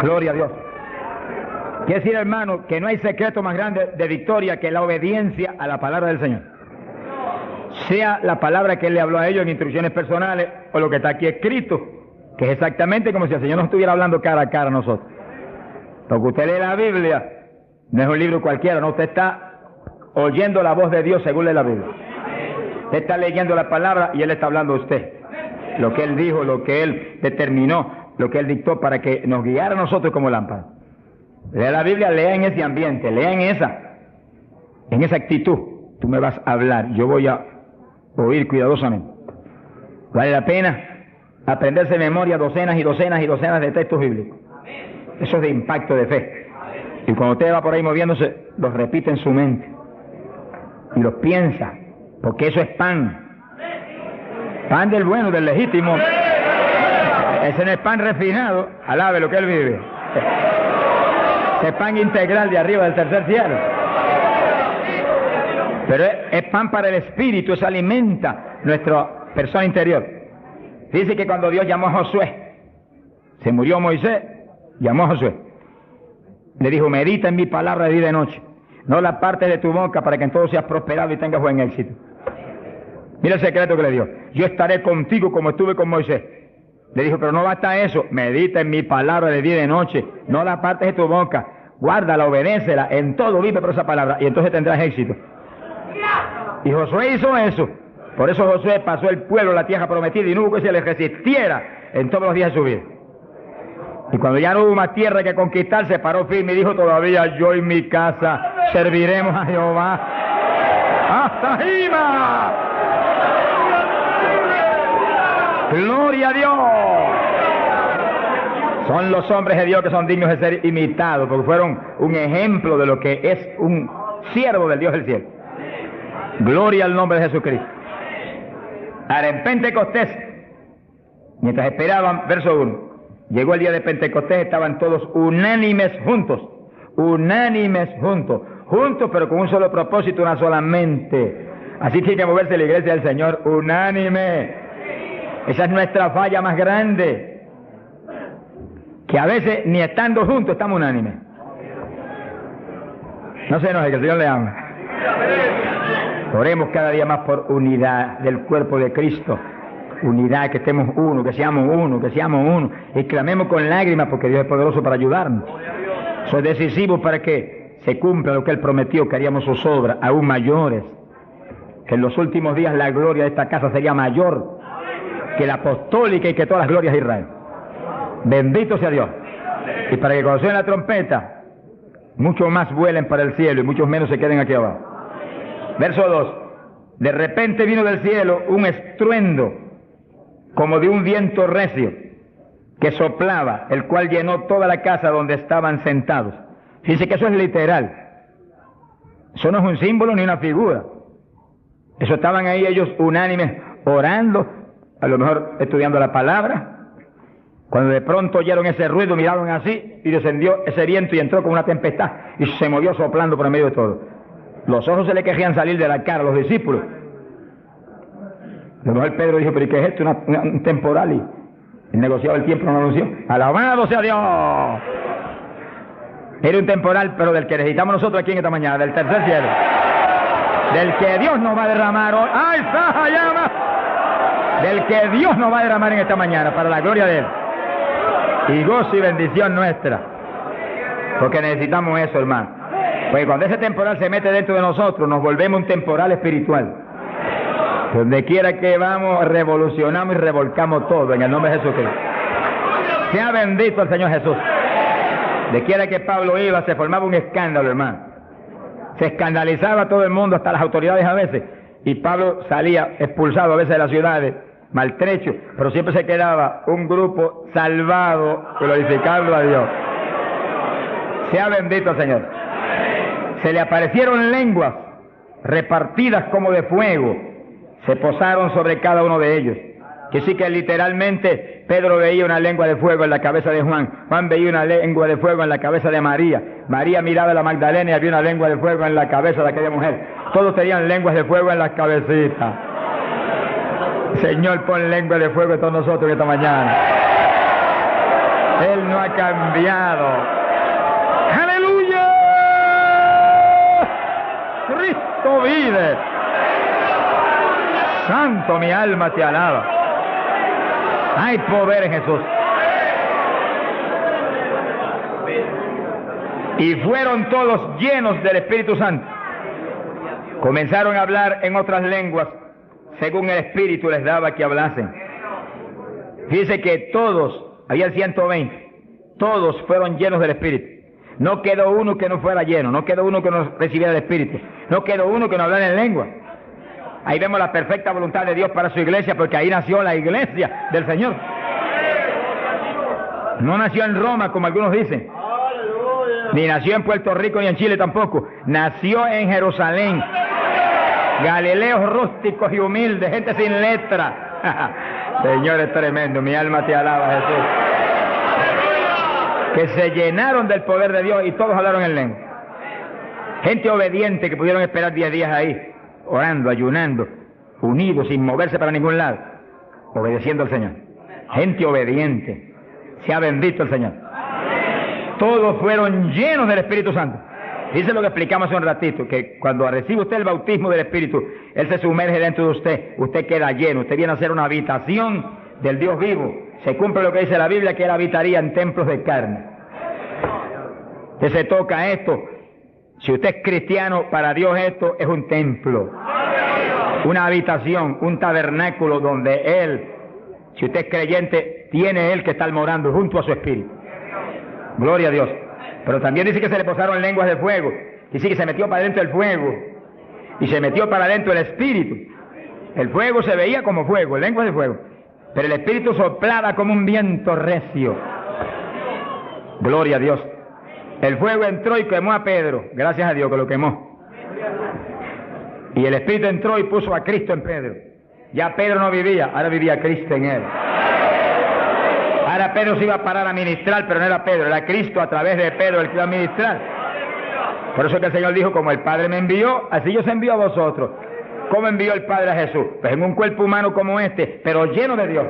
Gloria a Dios. Quiere decir, hermano, que no hay secreto más grande de victoria que la obediencia a la palabra del Señor. Sea la palabra que Él le habló a ellos en instrucciones personales o lo que está aquí escrito, que es exactamente como si el Señor nos estuviera hablando cara a cara a nosotros. Porque usted lee la Biblia, no es un libro cualquiera, no, usted está oyendo la voz de Dios según lee la Biblia. Usted está leyendo la palabra y Él está hablando a usted. Lo que Él dijo, lo que Él determinó, lo que Él dictó para que nos guiara a nosotros como lámpara. Lea la Biblia, lea en ese ambiente, lea en esa actitud. Tú me vas a hablar, yo voy a oír cuidadosamente. Vale la pena aprenderse de memoria docenas y docenas y docenas de textos bíblicos. Eso es de impacto de fe. Y cuando usted va por ahí moviéndose, los repite en su mente y los piensa, porque eso es pan. Pan del bueno, del legítimo. Ese no es pan refinado, alabe lo que Él vive. Ese pan integral de arriba del tercer cielo. Pero es pan para el espíritu, eso alimenta nuestra persona interior. Dice que cuando Dios llamó a Josué, se murió Moisés, llamó a Josué. Le dijo, medita en mi palabra de día y de noche. No la apartes de tu boca para que en todo seas prosperado y tengas buen éxito. Mira el secreto que le dio. Yo estaré contigo como estuve con Moisés. Le dijo, pero no basta eso. Medita en mi palabra de día y de noche. No la apartes de tu boca. Guárdala, obedécela. En todo vive por esa palabra. Y entonces tendrás éxito. Y Josué hizo eso. Por eso Josué pasó el pueblo a la tierra prometida y no hubo que se le resistiera en todos los días de su vida. Y cuando ya no hubo más tierra que conquistar, se paró firme y dijo, todavía yo y mi casa serviremos a Jehová. ¡Hasta arriba! ¡Gloria a Dios! Son los hombres de Dios que son dignos de ser imitados, porque fueron un ejemplo de lo que es un siervo del Dios del cielo. Gloria al nombre de Jesucristo. Ahora, en Pentecostés, mientras esperaban, verso 1, llegó el día de Pentecostés, estaban todos unánimes juntos, pero con un solo propósito, una sola mente. Así tiene que moverse la iglesia del Señor, unánime. Esa es nuestra falla más grande, que a veces ni estando juntos estamos unánimes. No se enoje, que el Señor le ama. Oremos cada día más por unidad del cuerpo de Cristo. Unidad, que estemos uno, que seamos uno. Y clamemos con lágrimas porque Dios es poderoso para ayudarnos. Eso es decisivo para que se cumpla lo que Él prometió, que haríamos sus obras aún mayores. Que en los últimos días la gloria de esta casa sería mayor que la apostólica y que todas las glorias de Israel. Bendito sea Dios. Y para que cuando suene la trompeta, muchos más vuelen para el cielo y muchos menos se queden aquí abajo. Verso 2. De repente vino del cielo un estruendo como de un viento recio que soplaba, el cual llenó toda la casa donde estaban sentados. Fíjense que eso es literal. Eso no es un símbolo ni una figura. Eso estaban ahí ellos unánimes orando, a lo mejor estudiando la palabra. Cuando de pronto oyeron ese ruido, miraron así y descendió ese viento y entró como una tempestad y se movió soplando por el medio de todo. Los ojos se le querían salir de la cara a los discípulos. A lo mejor Pedro dijo, pero ¿qué es esto? Un temporal. Y el negociado del tiempo no lo anunció. ¡Alabado sea Dios! Era un temporal, pero del que necesitamos nosotros aquí en esta mañana, del tercer cielo. Del que Dios nos va a derramar hoy. ¡Ay, Saja, llama! Del que Dios nos va a derramar en esta mañana, para la gloria de Él. Y gozo y bendición nuestra. Porque necesitamos eso, hermano. Porque cuando ese temporal se mete dentro de nosotros, nos volvemos un temporal espiritual. Donde quiera que vamos, revolucionamos y revolcamos todo en el nombre de Jesucristo. Sea bendito el Señor Jesús. De quiera que Pablo iba, se formaba un escándalo, hermano. Se escandalizaba todo el mundo, hasta las autoridades a veces. Y Pablo salía expulsado a veces de las ciudades, maltrecho, pero siempre se quedaba un grupo salvado, glorificando a Dios. Sea bendito el Señor. Se le aparecieron lenguas repartidas como de fuego, se posaron sobre cada uno de ellos. Que sí que literalmente Pedro veía una lengua de fuego en la cabeza de Juan, Juan veía una lengua de fuego en la cabeza de María, María miraba a la Magdalena y había una lengua de fuego en la cabeza de aquella mujer. Todos tenían lenguas de fuego en las cabecitas. Señor, pon lengua de fuego en todos nosotros esta mañana. Él no ha cambiado. ¡Aleluya! Cristo vive. Santo, mi alma te alaba. Hay poder en Jesús. Y fueron todos llenos del Espíritu Santo. Comenzaron a hablar en otras lenguas, según el Espíritu les daba que hablasen. Dice que todos, había 120, todos fueron llenos del Espíritu. No quedó uno que no fuera lleno, no quedó uno que no recibiera el Espíritu, no quedó uno que no hablara en lengua. Ahí vemos la perfecta voluntad de Dios para su iglesia, porque ahí nació la iglesia del Señor. No nació en Roma, como algunos dicen, ni nació en Puerto Rico ni en Chile tampoco. Nació en Jerusalén. Galileos rústicos y humildes, gente sin letra. Señor, es tremendo, mi alma te alaba, Jesús. Que se llenaron del poder de Dios y todos hablaron en lengua. Gente obediente que pudieron esperar 10 días ahí, orando, ayunando, unidos, sin moverse para ningún lado, obedeciendo al Señor. Gente obediente. Sea bendito el Señor. Todos fueron llenos del Espíritu Santo. Dice lo que explicamos hace un ratito, que cuando recibe usted el bautismo del Espíritu, Él se sumerge dentro de usted, usted queda lleno, usted viene a ser una habitación del Dios vivo. Se cumple lo que dice la Biblia, que Él habitaría en templos de carne. Usted se toca esto. Si usted es cristiano, para Dios esto es un templo, una habitación, un tabernáculo donde Él, si usted es creyente, tiene Él que estar morando junto a su Espíritu. Gloria a Dios. Pero también dice que se le posaron lenguas de fuego. Dice que se metió para adentro el fuego y se metió para adentro el Espíritu. El fuego se veía como fuego, lenguas de fuego, pero el Espíritu soplaba como un viento recio. Gloria a Dios. El fuego entró y quemó a Pedro. Gracias a Dios que lo quemó. Y el Espíritu entró y puso a Cristo en Pedro. Ya Pedro no vivía, ahora vivía Cristo en él. Ahora Pedro se iba a parar a ministrar, pero no era Pedro, era Cristo a través de Pedro el que iba a ministrar. Por eso que el Señor dijo, como el Padre me envió, así yo os envío a vosotros. ¿Cómo envió el Padre a Jesús? Pues en un cuerpo humano como este, pero lleno de Dios.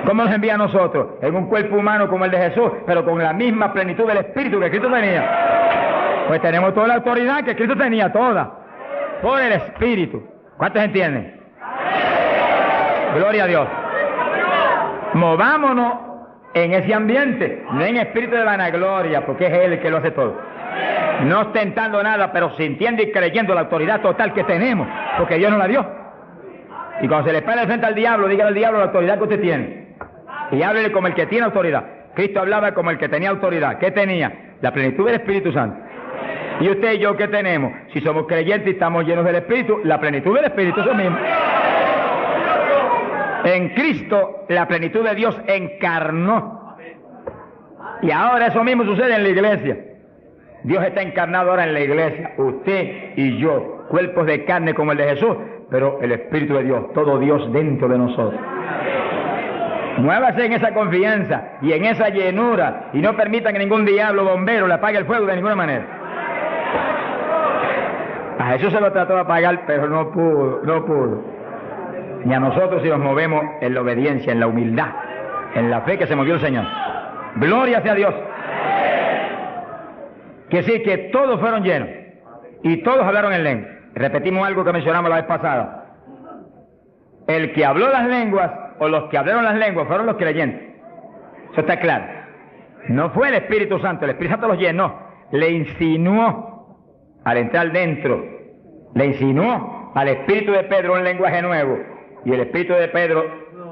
¿Cómo nos envía a nosotros? En un cuerpo humano como el de Jesús, pero con la misma plenitud del Espíritu que Cristo tenía. Pues tenemos toda la autoridad que Cristo tenía, toda, por el Espíritu. ¿Cuántos entienden? Gloria a Dios. Movámonos en ese ambiente, no en espíritu de vanagloria, porque es Él el que lo hace todo. No ostentando nada, pero sintiendo y creyendo la autoridad total que tenemos, porque Dios nos la dio. Y cuando se le pare frente al diablo, dígale al diablo la autoridad que usted tiene. Y háblele como el que tiene autoridad. Cristo hablaba como el que tenía autoridad. ¿Qué tenía? La plenitud del Espíritu Santo. ¿Y usted y yo qué tenemos? Si somos creyentes y estamos llenos del Espíritu, la plenitud del Espíritu, eso mismo. En Cristo la plenitud de Dios encarnó. Y ahora eso mismo sucede en la iglesia. Dios está encarnado ahora en la iglesia. Usted y yo, cuerpos de carne como el de Jesús, pero el Espíritu de Dios, todo Dios dentro de nosotros. Muévase en esa confianza y en esa llenura y no permita que ningún diablo bombero le apague el fuego de ninguna manera. A Jesús se lo trató de apagar, pero no pudo. Ni a nosotros si nos movemos en la obediencia, en la humildad, en la fe que se movió el Señor. Gloria sea a Dios. Que sí, que todos fueron llenos y todos hablaron en lengua. Repetimos algo que mencionamos la vez pasada. El que habló las lenguas o los que hablaron las lenguas fueron los creyentes. Eso está claro. No fue el Espíritu Santo, el Espíritu Santo los llenó, le insinuó al entrar dentro, le insinuó al Espíritu de Pedro un lenguaje nuevo. Y el Espíritu de Pedro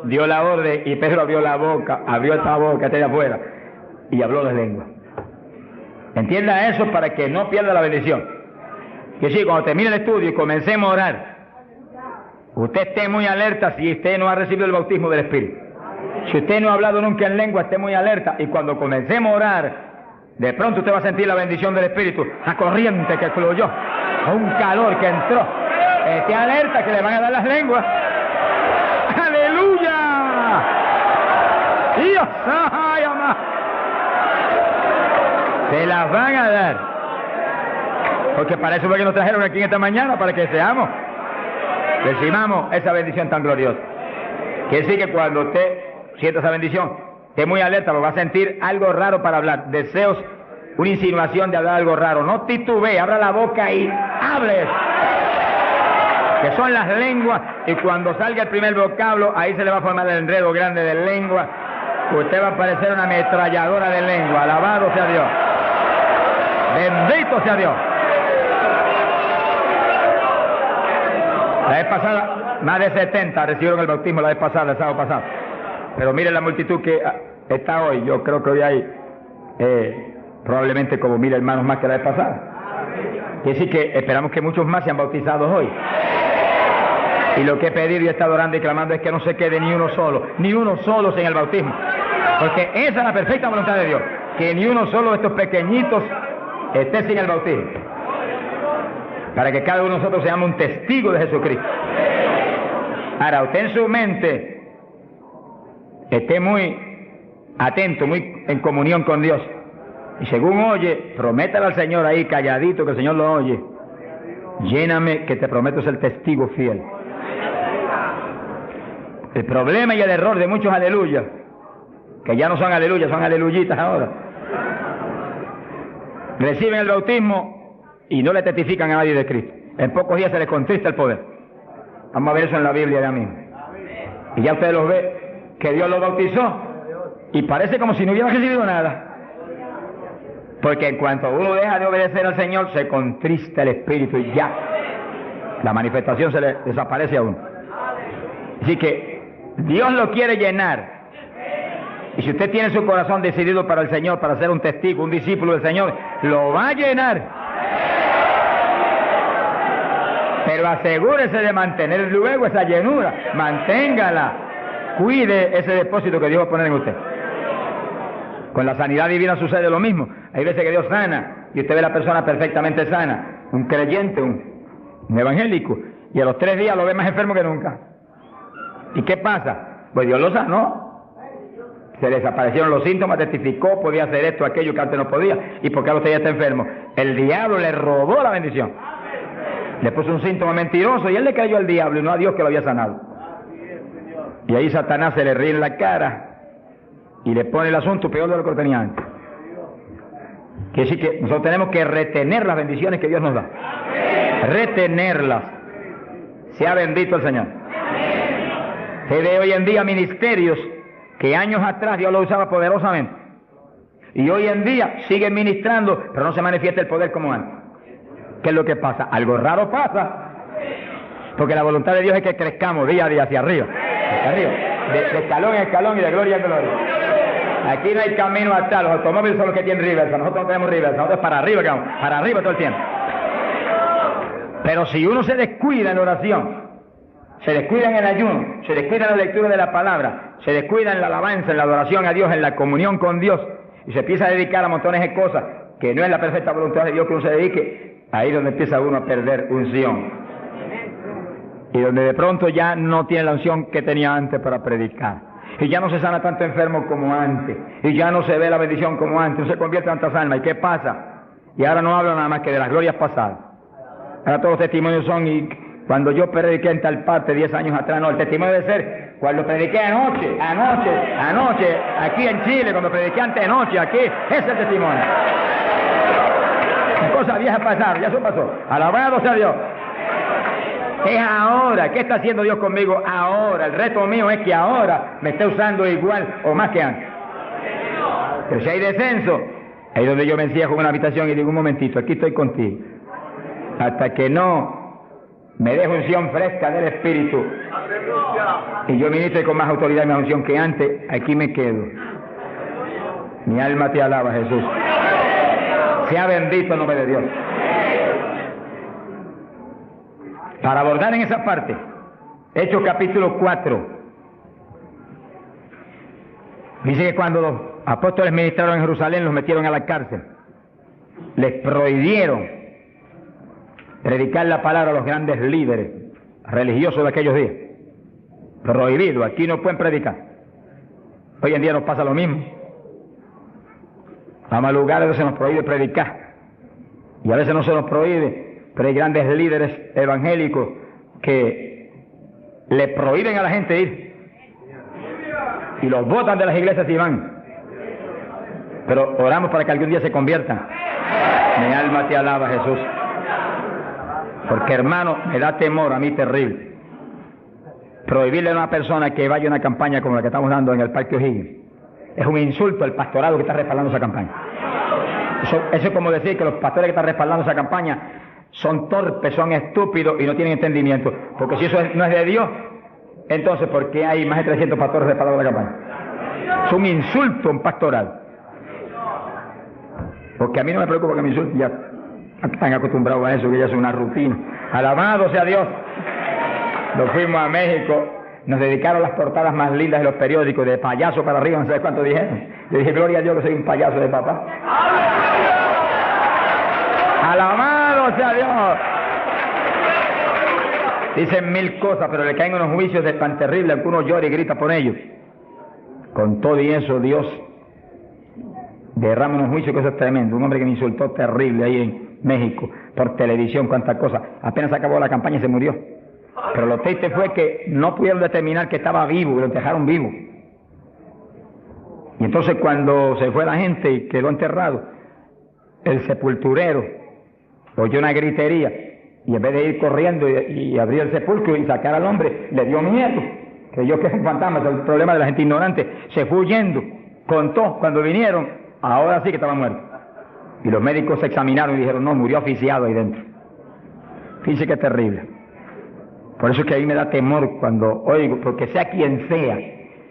dio la orden y Pedro abrió la boca, abrió esta boca de afuera y habló las lenguas. Entienda eso para que no pierda la bendición. Que sí, cuando termine el estudio y comencemos a orar, usted esté muy alerta si usted no ha recibido el bautismo del Espíritu. Si usted no ha hablado nunca en lengua, esté muy alerta. Y cuando comencemos a orar, de pronto usted va a sentir la bendición del Espíritu, la corriente que fluyó, un calor que entró. Esté alerta que le van a dar las lenguas. ¡Aleluya! ¡Dios! ¡Ay, amá! Se las van a dar. Porque para eso fue que nos trajeron aquí en esta mañana, para que seamos, recibamos esa bendición tan gloriosa. Quiere decir que cuando usted sienta esa bendición, esté muy alerta, porque va a sentir algo raro para hablar, deseos, una insinuación de hablar algo raro. No titubee, abra la boca y hable. Que son las lenguas, y cuando salga el primer vocablo, ahí se le va a formar el enredo grande de lengua. Usted va a parecer una ametralladora de lengua. Alabado sea Dios. Bendito sea Dios. La vez pasada, más de 70 recibieron el bautismo la vez pasada, el sábado pasado. Pero miren la multitud que está hoy. Yo creo que hoy hay probablemente como 1000 hermanos más que la vez pasada. Quiere decir que esperamos que muchos más sean bautizados hoy. Y lo que he pedido y he estado orando y clamando es que no se quede ni uno solo sin el bautismo. Porque esa es la perfecta voluntad de Dios, que ni uno solo de estos pequeñitos esté sin el bautismo. Para que cada uno de nosotros seamos un testigo de Jesucristo. Ahora, usted en su mente esté muy atento, muy en comunión con Dios. Y según oye, prométale al Señor ahí calladito, que el Señor lo oye. Lléname, que te prometo ser testigo fiel. El problema y el error de muchos aleluyas, que ya no son aleluyas, son aleluyitas ahora, reciben el bautismo y no le testifican a nadie de Cristo. En pocos días se les contrista el poder. Vamos a ver eso en la Biblia ya mismo. Y ya usted los ve, que Dios los bautizó, y parece como si no hubieran recibido nada. Porque en cuanto uno deja de obedecer al Señor, se contrista el Espíritu y ya la manifestación se le desaparece a uno. Así que Dios lo quiere llenar. Y si usted tiene su corazón decidido para el Señor, para ser un testigo, un discípulo del Señor, lo va a llenar. Pero asegúrese de mantener luego esa llenura. Manténgala. Cuide ese depósito que Dios va a poner en usted. Con la sanidad divina sucede lo mismo. Hay veces que Dios sana y usted ve a la persona perfectamente sana, un creyente, un evangélico, y a los 3 días lo ve más enfermo que nunca. ¿Y qué pasa? Pues Dios lo sanó. Se le desaparecieron los síntomas, testificó, podía hacer esto, aquello que antes no podía. ¿Y por qué ahora usted ya está enfermo? El diablo le robó la bendición. Le puso un síntoma mentiroso y él le creyó al diablo y no a Dios que lo había sanado. Y ahí Satanás se le ríe en la cara y le pone el asunto peor de lo que lo tenía antes. Quiere decir que nosotros tenemos que retener las bendiciones que Dios nos da. Retenerlas. Sea bendito el Señor. Se ve hoy en día ministerios que años atrás Dios los usaba poderosamente. Y hoy en día siguen ministrando, pero no se manifiesta el poder como antes. ¿Qué es lo que pasa? Algo raro pasa. Porque la voluntad de Dios es que crezcamos día a día hacia arriba. Hacia arriba. De escalón en escalón y de gloria en gloria. Aquí no hay camino atrás. Los automóviles son los que tienen reversa. Nosotros no tenemos reversa. Nosotros es para arriba que vamos. Para arriba todo el tiempo. Pero si uno se descuida en la oración, se descuida en el ayuno, se descuida en la lectura de la palabra, se descuida en la alabanza, en la adoración a Dios, en la comunión con Dios, y se empieza a dedicar a montones de cosas que no es la perfecta voluntad de Dios que uno se dedique, ahí es donde empieza uno a perder unción. Y donde de pronto ya no tiene la unción que tenía antes para predicar. Y ya no se sana tanto enfermo como antes. Y ya no se ve la bendición como antes. No se convierte en tantas almas. ¿Y qué pasa? Y ahora no hablo nada más que de las glorias pasadas. Ahora todos los testimonios son, y cuando yo prediqué en tal parte 10 años atrás, no, el testimonio debe ser cuando prediqué anoche, aquí en Chile, cuando prediqué anoche, aquí, ese es el testimonio. Cosas viejas pasaron, ya eso pasó. Alabado sea Dios. Es ahora. ¿Qué está haciendo Dios conmigo ahora? El reto mío es que ahora me esté usando igual o más que antes. Pero si hay descenso, ahí es donde yo me encierro en una habitación y digo, un momentito, aquí estoy contigo. Hasta que no me deje unción fresca del Espíritu y yo ministre con más autoridad y más unción que antes, aquí me quedo. Mi alma te alaba, Jesús. Sea bendito el nombre de Dios. Para abordar en esa parte, Hechos capítulo 4, dice que cuando los apóstoles ministraron en Jerusalén, los metieron a la cárcel, les prohibieron predicar la palabra a los grandes líderes religiosos de aquellos días. Prohibido, aquí no pueden predicar. Hoy en día nos pasa lo mismo. Vamos a lugares donde se nos prohíbe predicar, y a veces no se nos prohíbe, pero hay grandes líderes evangélicos que le prohíben a la gente ir. y los botan de las iglesias y van. Pero oramos para que algún día se conviertan. Mi alma te alaba, Jesús. Porque, hermano, me da temor a mí terrible prohibirle a una persona que vaya a una campaña como la que estamos dando en el Parque O'Higgins. Es un insulto al pastorado que está respaldando esa campaña. Eso es como decir que los pastores que están respaldando esa campaña son torpes, son estúpidos y no tienen entendimiento. Porque si eso no es de Dios, entonces ¿por qué hay más de 300 pastores respaldando la campaña? Es un insulto a un pastorado. Porque a mí no me preocupa que me insulten, ya están acostumbrados a eso, que ya es una rutina. Alabado sea Dios. Nos fuimos a México, nos dedicaron las portadas más lindas de los periódicos, de payaso para arriba, no sé cuánto dijeron. Yo dije, gloria a Dios que soy un payaso de papá. Alabado sea Dios. Dicen mil cosas, pero le caen unos juicios de tan terribles, que uno llora y grita por ellos. Con todo y eso, Dios derrama unos juicios que eso es tremendo. Un hombre que me insultó terrible ahí en México, por televisión, cuántas cosas. Apenas acabó la campaña y se murió. Pero lo triste fue que no pudieron determinar que estaba vivo, y lo dejaron vivo. Y entonces cuando se fue la gente y quedó enterrado, el sepulturero oyó una gritería, y en vez de ir corriendo y abrir el sepulcro y sacar al hombre, le dio miedo. Creyó que es un fantasma, es el problema de la gente ignorante. Se fue huyendo, contó, cuando vinieron, ahora sí que estaba muerto. Y los médicos se examinaron y dijeron, no, murió asfixiado ahí dentro. Fíjense qué terrible. Por eso es que a mí me da temor cuando oigo, porque sea quien sea,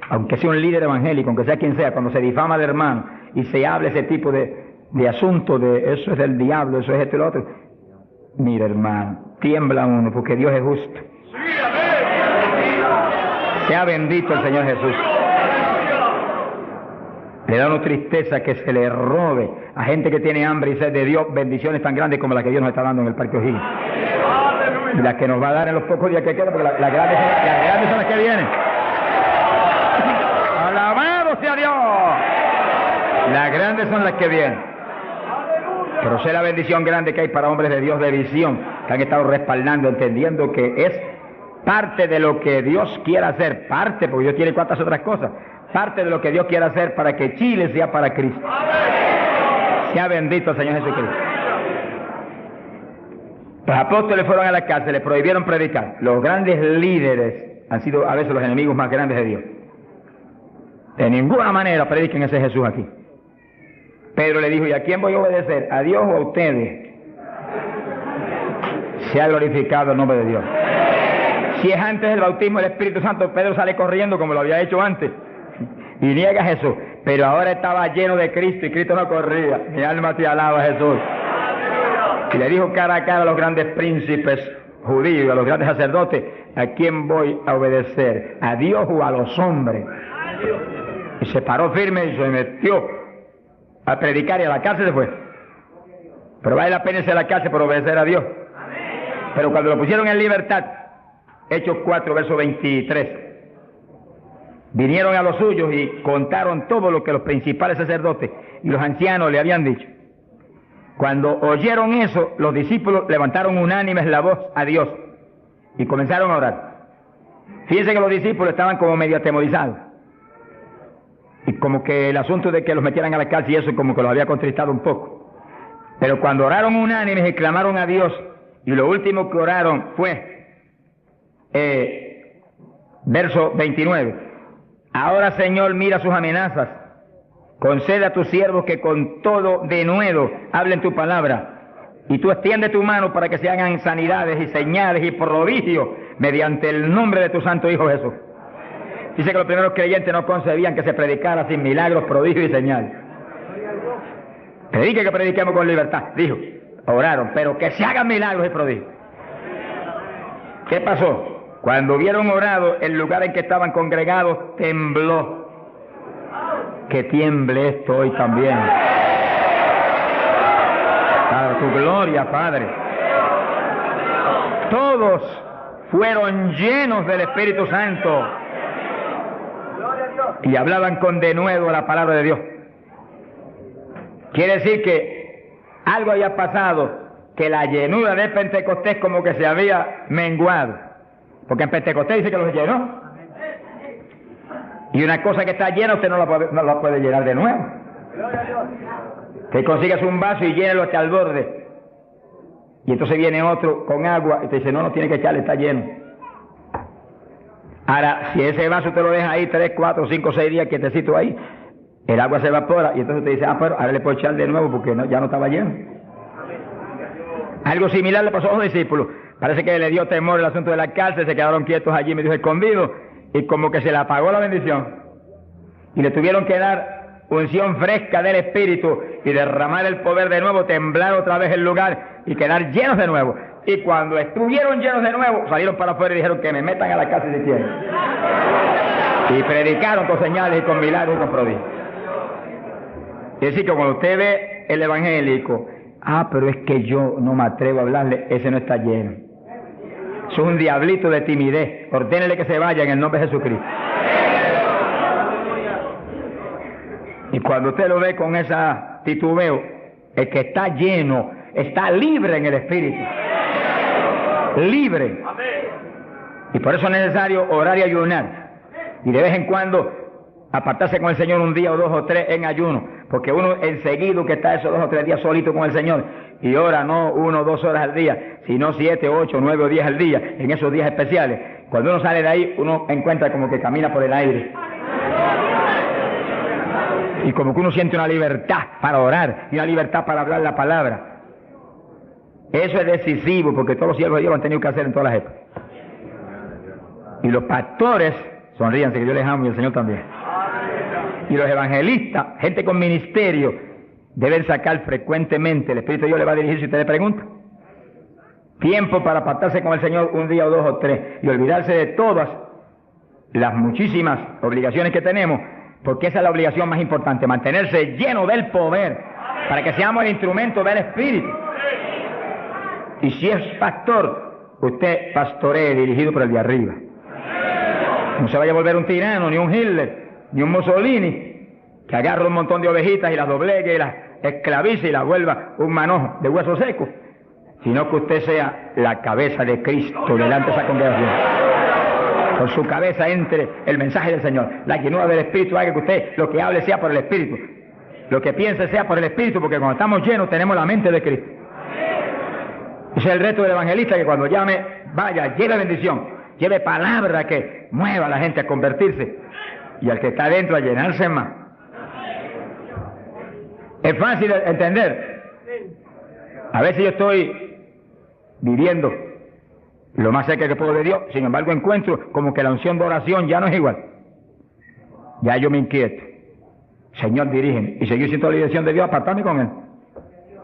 aunque sea un líder evangélico, aunque sea quien sea, cuando se difama de hermano y se habla ese tipo de asunto, de eso es del diablo, eso es esto y lo otro. Mira, hermano, tiembla uno, porque Dios es justo. Sea bendito el Señor Jesús. Le da una tristeza que se le robe a gente que tiene hambre y sed de Dios bendiciones tan grandes como las que Dios nos está dando en el Parque O'Higgins. Y las que nos va a dar en los pocos días que quedan, porque las grandes son las que vienen. ¡Alabado sea Dios! Las grandes son las que vienen. Pero sé la bendición grande que hay para hombres de Dios de visión, que han estado respaldando, entendiendo que es parte de lo que Dios quiere hacer, parte, porque Dios tiene cuantas otras cosas, parte de lo que Dios quiere hacer para que Chile sea para Cristo. Sea bendito el Señor Jesucristo. Los apóstoles fueron a la cárcel, les prohibieron predicar. Los grandes líderes han sido a veces los enemigos más grandes de Dios. De ninguna manera prediquen ese Jesús aquí. Pedro le dijo, ¿y a quién voy a obedecer? ¿A Dios o a ustedes? Sea glorificado el nombre de Dios. Si es antes del bautismo del Espíritu Santo, Pedro sale corriendo como lo había hecho antes y niega a Jesús. Pero ahora estaba lleno de Cristo y Cristo no corría. Mi alma te alaba, Jesús. Y le dijo cara a cara a los grandes príncipes judíos, a los grandes sacerdotes, ¿a quién voy a obedecer? ¿A Dios o a los hombres? Y se paró firme y se metió a predicar y a la cárcel se fue. Pero vale la pena irse a la cárcel por obedecer a Dios. Pero cuando lo pusieron en libertad, Hechos 4, verso 23, vinieron a los suyos y contaron todo lo que los principales sacerdotes y los ancianos le habían dicho. Cuando oyeron eso, los discípulos levantaron unánimes la voz a Dios y comenzaron a orar. Fíjense que los discípulos estaban como medio atemorizados. Y como que el asunto de que los metieran a la cárcel y eso como que los había contristado un poco. Pero cuando oraron unánimes y clamaron a Dios, y lo último que oraron fue, verso 29, ahora Señor mira sus amenazas, concede a tus siervos que con todo denuedo hablen tu palabra, y tú extiende tu mano para que se hagan sanidades y señales y prodigios mediante el nombre de tu santo Hijo Jesús. Dice que los primeros creyentes no concebían que se predicara sin milagros, prodigios y señales. Predique que prediquemos con libertad, dijo. Oraron, pero que se hagan milagros y prodigios. ¿Qué pasó? Cuando hubieron orado, el lugar en que estaban congregados tembló. Que tiemble esto hoy también. Para tu gloria, Padre. Todos fueron llenos del Espíritu Santo y hablaban con denuedo la palabra de Dios. Quiere decir que algo había pasado, que la llenura de Pentecostés como que se había menguado, porque en Pentecostés dice que los llenó. Y una cosa que está llena usted no la puede llenar de nuevo. Que consigas un vaso y llénelo hasta el borde. Y entonces viene otro con agua y te dice, no tiene que echarle, está lleno. Ahora, si ese vaso te lo deja ahí 3, 4, 5, 6 días quietecito ahí, el agua se evapora y entonces te dice, pero ahora le puedo echar de nuevo porque ya no estaba lleno. Algo similar le pasó a los discípulos. Parece que le dio temor el asunto de la cárcel, se quedaron quietos allí, me dijo escondidos, y como que se le apagó la bendición. Y le tuvieron que dar unción fresca del Espíritu y derramar el poder de nuevo, temblar otra vez el lugar y quedar llenos de nuevo. Y cuando estuvieron llenos de nuevo, salieron para afuera y dijeron que me metan a la cárcel si quieren. Y predicaron con señales y con milagros y con prodigios. Es decir, que cuando usted ve el evangélico, pero es que yo no me atrevo a hablarle, ese no está lleno. Eso es un diablito de timidez. Ordénele que se vaya en el nombre de Jesucristo. Y cuando usted lo ve con esa titubeo, el que está lleno, está libre en el Espíritu. Libre. Y por eso es necesario orar y ayunar. Y de vez en cuando apartarse con el Señor un día o 2 o 3 en ayuno. Porque uno enseguida que está esos 2 o 3 días solito con el Señor y ora no 1 o 2 horas al día, sino 7, 8, 9 o 10 al día, en esos días especiales. Cuando uno sale de ahí, uno encuentra como que camina por el aire. Y como que uno siente una libertad para orar y una libertad para hablar la palabra. Eso es decisivo porque todos los siervos de Dios lo han tenido que hacer en todas las épocas. Y los pastores, sonríanse que yo les amo y el Señor también. Y los evangelistas, gente con ministerio, deben sacar frecuentemente, el Espíritu de Dios le va a dirigir si usted le pregunta. Tiempo para apartarse con el Señor un día o 2 o 3 y olvidarse de todas las muchísimas obligaciones que tenemos, porque esa es la obligación más importante, mantenerse lleno del poder, para que seamos el instrumento del Espíritu. Y si es pastor, usted pastoree dirigido por el de arriba. No se vaya a volver un tirano, ni un Hitler, ni un Mussolini, que agarre un montón de ovejitas y las doblegue y las esclavice y las vuelva un manojo de hueso seco, sino que usted sea la cabeza de Cristo delante de esa congregación. Con su cabeza entre el mensaje del Señor. La llenura del Espíritu haga que usted lo que hable sea por el Espíritu. Lo que piense sea por el Espíritu, porque cuando estamos llenos tenemos la mente de Cristo. Ese es el reto del evangelista, que cuando llame, vaya, lleve bendición, lleve palabra que mueva a la gente a convertirse y al que está adentro a llenarse más. Es fácil de entender. A veces yo estoy viviendo lo más cerca que puedo de Dios, sin embargo encuentro como que la unción de oración ya no es igual. Ya yo me inquieto. Señor, dirígeme. Y seguir siendo la dirección de Dios, apartarme con Él.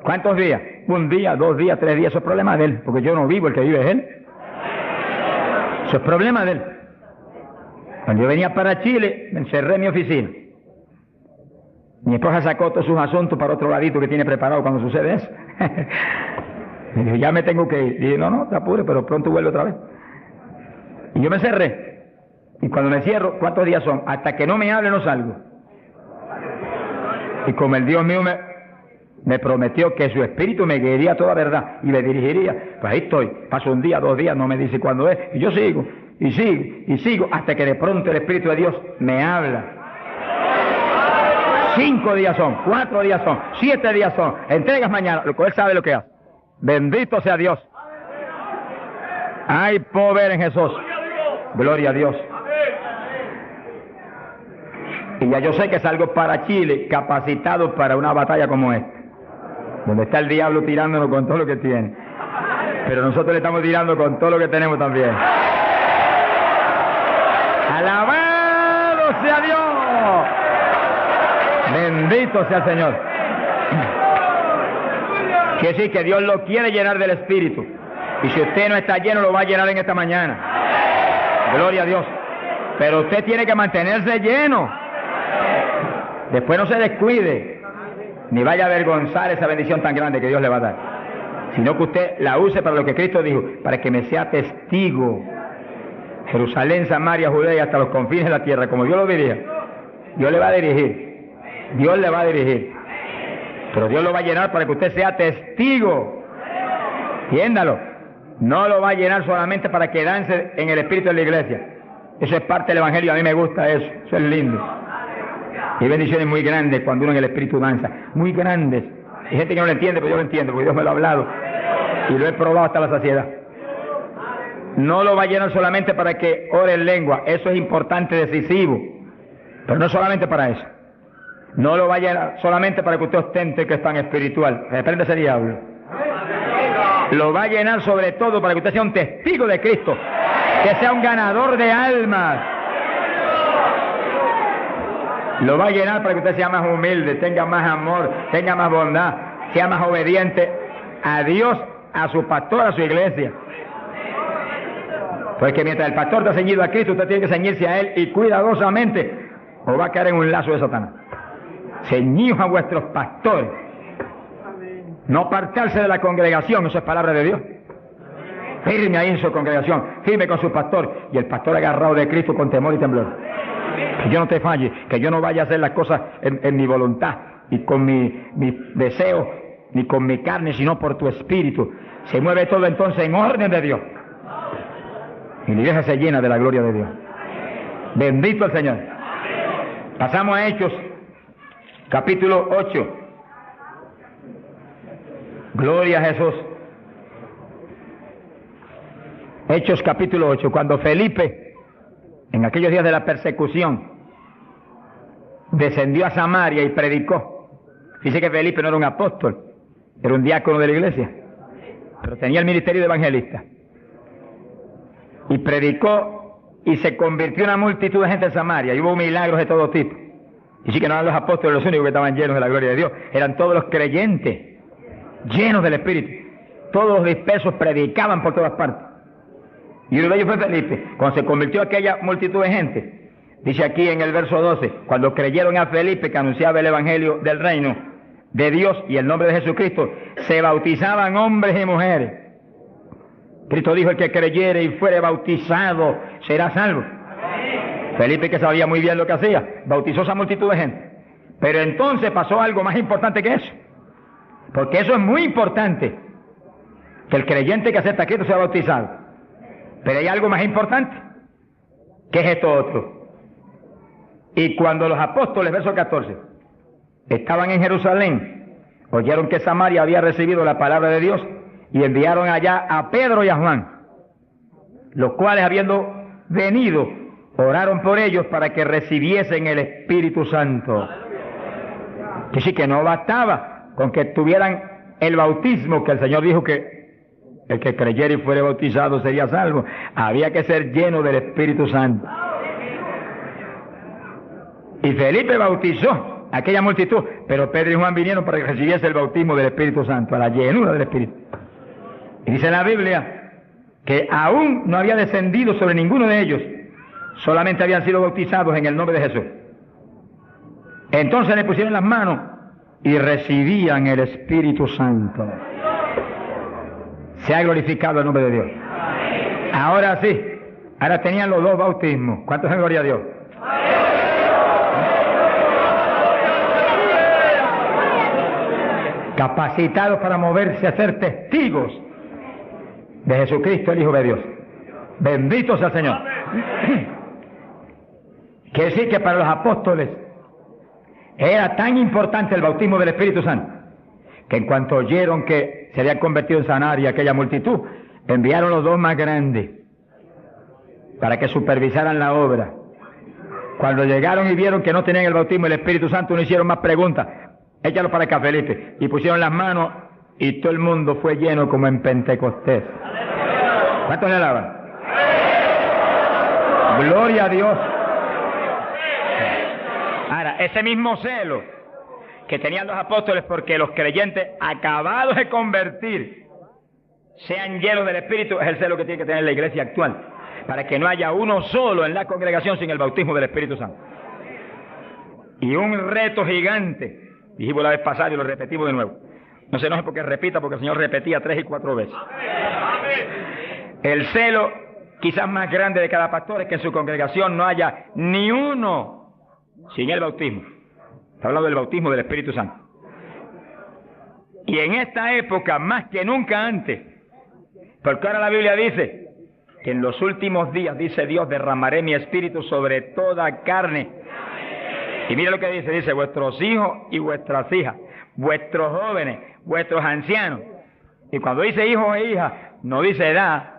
¿Cuántos días? 1 día, 2 días, 3 días, eso es problema de Él, porque yo no vivo, el que vive es Él. Eso es problema de Él. Cuando yo venía para Chile, me encerré en mi oficina. Mi esposa sacó todos sus asuntos para otro ladito que tiene preparado cuando sucede eso. Me dijo, ya me tengo que ir. Y dije, no, te apures, pero pronto vuelve otra vez. Y yo me cerré. Y cuando me cierro, ¿cuántos días son? Hasta que no me hable, no salgo. Y como el Dios mío me prometió que su espíritu me guiaría a toda verdad y me dirigiría, pues ahí estoy. Paso 1 día, 2 días, no me dice cuándo es. Y yo sigo, y sigo, y sigo, hasta que de pronto el Espíritu de Dios me habla. 5 días son, 4 días son, 7 días son. Entregas mañana, lo que Él sabe lo que hace. Bendito sea Dios. Hay poder en Jesús. Gloria a Dios. Y ya yo sé que salgo para Chile capacitado para una batalla como esta, donde está el diablo tirándonos con todo lo que tiene, pero nosotros le estamos tirando con todo lo que tenemos también. ¡Alabado sea Dios! Bendito sea el Señor. Quiere decir que Dios lo quiere llenar del Espíritu, y si usted no está lleno lo va a llenar en esta mañana. Gloria a Dios. Pero usted tiene que mantenerse lleno. Después no se descuide, ni vaya a avergonzar esa bendición tan grande que Dios le va a dar, sino que usted la use para lo que Cristo dijo, para que me sea testigo. Jerusalén, Samaria, Judea y hasta los confines de la tierra, como Dios lo dirija. Dios le va a dirigir, Dios le va a dirigir, pero Dios lo va a llenar para que usted sea testigo. Entiéndalo, no lo va a llenar solamente para quedarse en el espíritu de la iglesia. Eso es parte del Evangelio, a mí me gusta eso, eso es lindo. Y bendiciones muy grandes cuando uno en el Espíritu danza, muy grandes. Hay gente que no lo entiende, pero yo lo entiendo, porque Dios me lo ha hablado y lo he probado hasta la saciedad. No lo va a llenar solamente para que ore en lengua, eso es importante, decisivo, pero no solamente para eso. No lo va a llenar solamente para que usted ostente que es tan espiritual, reprende ese diablo. Lo va a llenar sobre todo para que usted sea un testigo de Cristo, que sea un ganador de almas. Lo va a llenar para que usted sea más humilde, tenga más amor, tenga más bondad, sea más obediente a Dios, a su pastor, a su iglesia. Porque mientras el pastor está ceñido a Cristo, usted tiene que ceñirse a Él y cuidadosamente, o va a caer en un lazo de Satanás. Ceñidos a vuestros pastores. No apartarse de la congregación, eso es palabra de Dios. Firme ahí en su congregación, firme con su pastor, y el pastor agarrado de Cristo con temor y temblor. Que yo no te falle, que yo no vaya a hacer las cosas en mi voluntad y con mi deseo, ni con mi carne, sino por tu espíritu. Se mueve todo entonces en orden de Dios. Y la iglesia se llena de la gloria de Dios. Bendito el Señor. Pasamos a Hechos, capítulo 8. Gloria a Jesús. Hechos capítulo 8, cuando Felipe, en aquellos días de la persecución, descendió a Samaria y predicó. Dice que Felipe no era un apóstol, era un diácono de la iglesia, pero tenía el ministerio de evangelista. Y predicó y se convirtió una multitud de gente en Samaria, y hubo milagros de todo tipo. Y sí que no eran los apóstoles los únicos que estaban llenos de la gloria de Dios, eran todos los creyentes, llenos del Espíritu. Todos los dispersos predicaban por todas partes. Y uno de ellos fue Felipe. Cuando se convirtió aquella multitud de gente, dice aquí en el verso 12, cuando creyeron a Felipe que anunciaba el evangelio del reino de Dios y el nombre de Jesucristo, se bautizaban hombres y mujeres. Cristo dijo: el que creyere y fuere bautizado será salvo. Felipe, que sabía muy bien lo que hacía, bautizó esa multitud de gente. Pero entonces pasó algo más importante que eso, porque eso es muy importante, que el creyente que acepta a Cristo sea bautizado. Pero hay algo más importante, que es esto otro. Y cuando los apóstoles, verso 14, estaban en Jerusalén, oyeron que Samaria había recibido la palabra de Dios, y enviaron allá a Pedro y a Juan, los cuales, habiendo venido, oraron por ellos para que recibiesen el Espíritu Santo. Que sí, que no bastaba con que tuvieran el bautismo, que el Señor dijo que el que creyera y fuere bautizado sería salvo. Había que ser lleno del Espíritu Santo. Y Felipe bautizó a aquella multitud, pero Pedro y Juan vinieron para que recibiese el bautismo del Espíritu Santo, a la llenura del Espíritu. Y dice la Biblia que aún no había descendido sobre ninguno de ellos, solamente habían sido bautizados en el nombre de Jesús. Entonces le pusieron las manos y recibían el Espíritu Santo. Se ha glorificado el nombre de Dios. Ahora sí, ahora tenían los dos bautismos. ¿Cuántos en gloria a Dios? Capacitados para moverse a ser testigos de Jesucristo, el Hijo de Dios. Bendito sea el Señor. Quiere decir que para los apóstoles era tan importante el bautismo del Espíritu Santo, que en cuanto oyeron que se había convertido en Samaria aquella multitud, enviaron los dos más grandes para que supervisaran la obra. Cuando llegaron y vieron que no tenían el bautismo del Espíritu Santo, no hicieron más preguntas. Échalo para acá, Felipe. Y pusieron las manos y todo el mundo fue lleno como en Pentecostés. ¿Cuántos le alaban? Gloria a Dios. Ahora, ese mismo celo que tenían los apóstoles porque los creyentes acabados de convertir sean llenos del Espíritu, es el celo que tiene que tener la iglesia actual, para que no haya uno solo en la congregación sin el bautismo del Espíritu Santo. Y un reto gigante, dijimos la vez pasada y lo repetimos de nuevo. No se enoje porque repita, porque el Señor repetía 3 y 4 veces. El celo quizás más grande de cada pastor es que en su congregación no haya ni uno sin el bautismo. Está hablando del bautismo del Espíritu Santo. Y en esta época, más que nunca antes, porque ahora la Biblia dice que en los últimos días, dice Dios, derramaré mi espíritu sobre toda carne. Y mira lo que dice, vuestros hijos y vuestras hijas, vuestros jóvenes, vuestros ancianos. Y cuando dice hijos e hijas, no dice edad.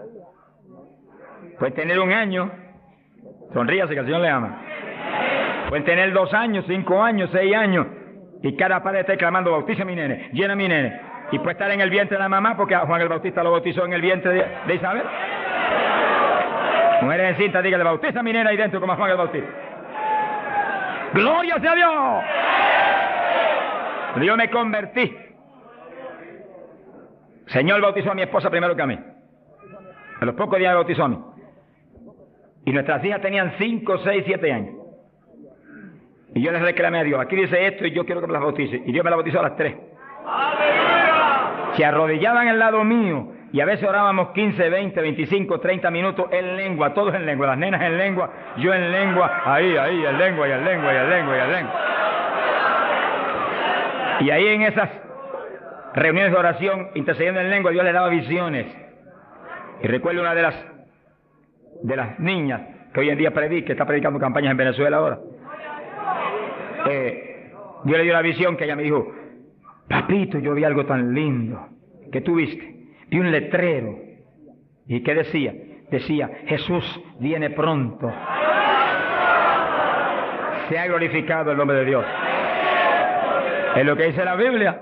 Pueden tener 1 año, sonríase que el Señor le ama. Pueden tener 2 años, 5 años, 6 años, y cada padre está clamando, bautiza a mi nene, llena a mi nene. Y puede estar en el vientre de la mamá, porque a Juan el Bautista lo bautizó en el vientre de Isabel. Mujeres en cinta, dígale, bautiza a mi nene ahí dentro como a Juan el Bautista. ¡Gloria sea Dios! Yo me convertí. Señor bautizó a mi esposa primero que a mí. A los pocos días me bautizó a mí. Y nuestras hijas tenían 5, 6, 7 años. Y yo les reclamé a Dios, aquí dice esto y yo quiero que me las bautice. Y Dios me las bautizó a las 3. Se arrodillaban al lado mío y a veces orábamos 15, 20, 25, 30 minutos en lengua, todos en lengua, las nenas en lengua, yo en lengua, ahí, en lengua, y en lengua, y en lengua, y en lengua. Y ahí en esas reuniones de oración, intercediendo en lengua, Dios le daba visiones. Y recuerdo una de las niñas que hoy en día está predicando campañas en Venezuela ahora. Dios le dio la visión que ella me dijo, papito, yo vi algo tan lindo. ¿Qué tú viste? Vi un letrero. ¿Y qué decía? Decía, Jesús viene pronto. Sea glorificado el nombre de Dios. Es lo que dice la Biblia.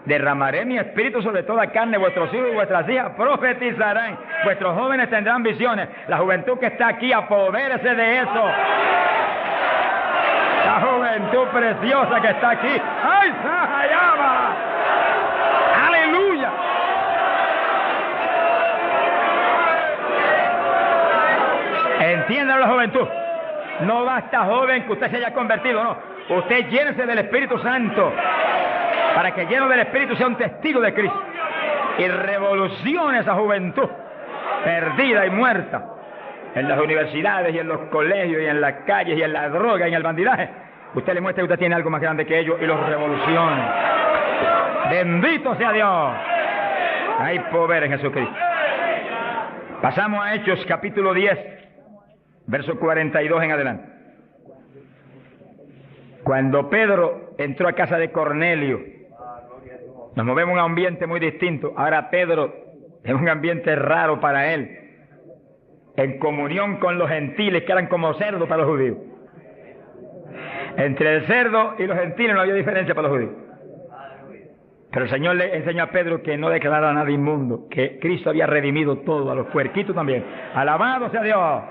Derramaré mi espíritu sobre toda carne, vuestros hijos y vuestras hijas profetizarán, vuestros jóvenes tendrán visiones. La juventud que está aquí, apodérese de eso. La juventud preciosa que está aquí. ¡Ay, Sahayama! ¡Aleluya! Entiéndalo, la juventud. No basta, joven, que usted se haya convertido, no. Usted llénese del Espíritu Santo, para que lleno del Espíritu sea un testigo de Cristo y revolucione esa juventud perdida y muerta en las universidades y en los colegios y en las calles y en la droga y en el bandidaje. Usted le muestra que usted tiene algo más grande que ellos y los revolucione. Bendito sea Dios. Hay poder en Jesucristo. Pasamos a Hechos capítulo 10, verso 42 en adelante. Cuando Pedro entró a casa de Cornelio, nos movemos a un ambiente muy distinto. Ahora Pedro es un ambiente raro para él, en comunión con los gentiles que eran como cerdos para los judíos. Entre el cerdo y los gentiles no había diferencia para los judíos. Pero el Señor le enseñó a Pedro que no declarara nada inmundo, que Cristo había redimido todo, a los puerquitos también. Alabado sea Dios.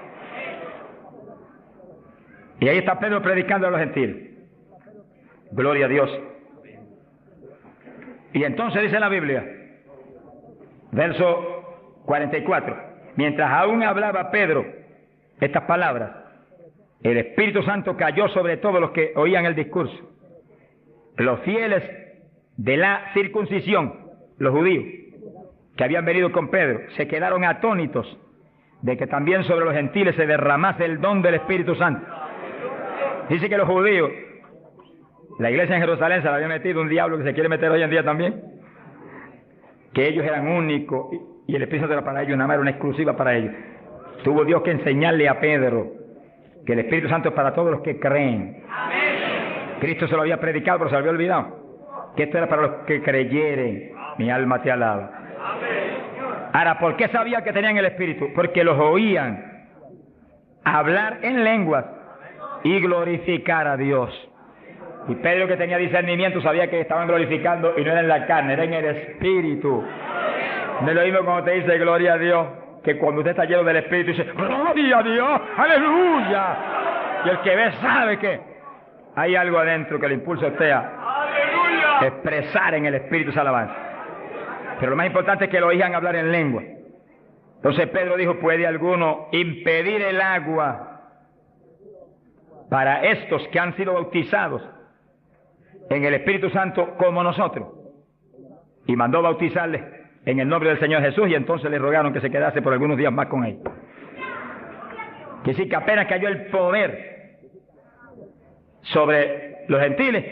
Y ahí está Pedro predicando a los gentiles. Gloria a Dios. Y entonces dice la Biblia, verso 44, mientras aún hablaba Pedro estas palabras, el Espíritu Santo cayó sobre todos los que oían el discurso. Los fieles de la circuncisión, los judíos, que habían venido con Pedro, se quedaron atónitos de que también sobre los gentiles se derramase el don del Espíritu Santo. Dice que los judíos, la iglesia en Jerusalén se la había metido un diablo que se quiere meter hoy en día también, que ellos eran únicos y el Espíritu Santo era para ellos, nada más era una exclusiva para ellos. Tuvo Dios que enseñarle a Pedro que el Espíritu Santo es para todos los que creen. Cristo se lo había predicado, pero se lo había olvidado. Que esto era para los que creyeren. Mi alma te alaba. Ahora, ¿por qué sabía que tenían el Espíritu? Porque los oían hablar en lenguas y glorificar a Dios. Y Pedro, que tenía discernimiento, sabía que estaban glorificando y no era en la carne, era en el Espíritu. No es lo mismo cuando te dice gloria a Dios, que cuando usted está lleno del Espíritu dice gloria a Dios, aleluya. Y el que ve sabe que hay algo adentro que le impulsa a usted a expresar en el Espíritu esa alabanza. Pero lo más importante es que lo oigan hablar en lengua. Entonces Pedro dijo, ¿puede alguno impedir el agua para estos que han sido bautizados en el Espíritu Santo como nosotros? Y mandó bautizarles en el nombre del Señor Jesús, y entonces le rogaron que se quedase por algunos días más con él. Que sí, que apenas cayó el poder sobre los gentiles,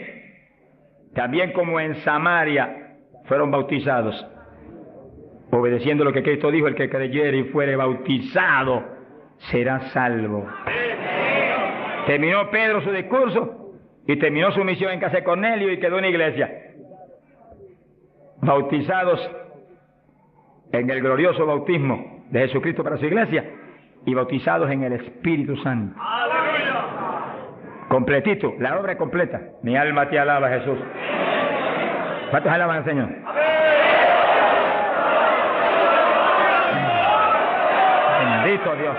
también como en Samaria fueron bautizados. obedeciendo lo que Cristo dijo, el que creyere y fuere bautizado será salvo. Terminó Pedro su discurso y terminó su misión en casa de Cornelio y quedó en la iglesia. Bautizados en el glorioso bautismo de Jesucristo para su iglesia y bautizados en el Espíritu Santo. Completito, la obra es completa. Mi alma te alaba, Jesús. ¿Cuántos alaban al Señor? Bendito Dios.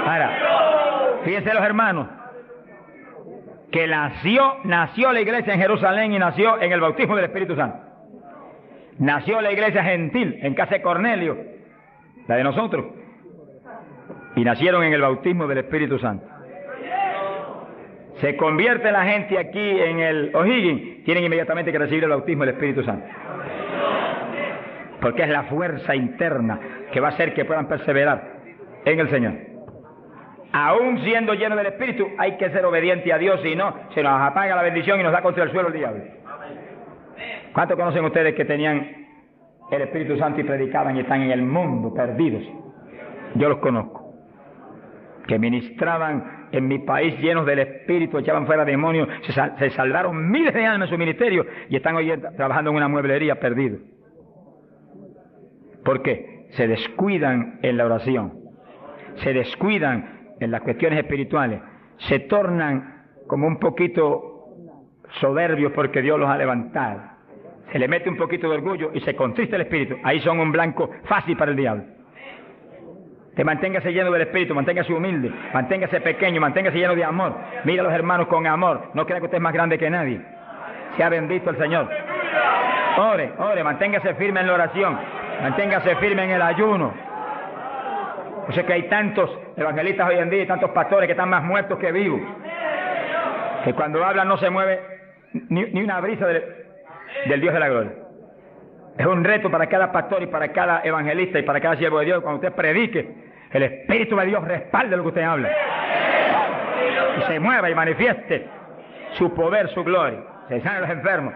Ahora, fíjense los hermanos, que nació la iglesia en Jerusalén y nació en el bautismo del Espíritu Santo. Nació la iglesia gentil en casa de Cornelio, la de nosotros, y nacieron en el bautismo del Espíritu Santo. Se convierte la gente aquí en el O'Higgins, tienen inmediatamente que recibir el bautismo del Espíritu Santo. Porque es la fuerza interna que va a hacer que puedan perseverar en el Señor. Aún siendo lleno del Espíritu, hay que ser obediente a Dios, si no, se nos apaga la bendición y nos da contra el suelo el diablo. ¿Cuántos conocen ustedes que tenían el Espíritu Santo y predicaban y están en el mundo perdidos? Yo los conozco. Que ministraban en mi país llenos del Espíritu, echaban fuera demonios, se salvaron miles de almas en su ministerio y están hoy trabajando en una mueblería perdidos. ¿Por qué? Se descuidan en la oración, se descuidan en las cuestiones espirituales, se tornan como un poquito soberbios porque Dios los ha levantado. Se le mete un poquito de orgullo y se contrista el espíritu. Ahí son un blanco fácil para el diablo. Que manténgase lleno del espíritu, manténgase humilde, manténgase pequeño, manténgase lleno de amor. Mira a los hermanos con amor. No crea que usted es más grande que nadie. Sea bendito el Señor. Ore, manténgase firme en la oración, manténgase firme en el ayuno. O sea que hay tantos evangelistas hoy en día y tantos pastores que están más muertos que vivos, que cuando hablan no se mueve ni una brisa del Dios de la gloria. Es un reto para cada pastor y para cada evangelista y para cada siervo de Dios. Cuando usted predique, el Espíritu de Dios respalde lo que usted habla y se mueva y manifieste su poder, su gloria. Se sanen los enfermos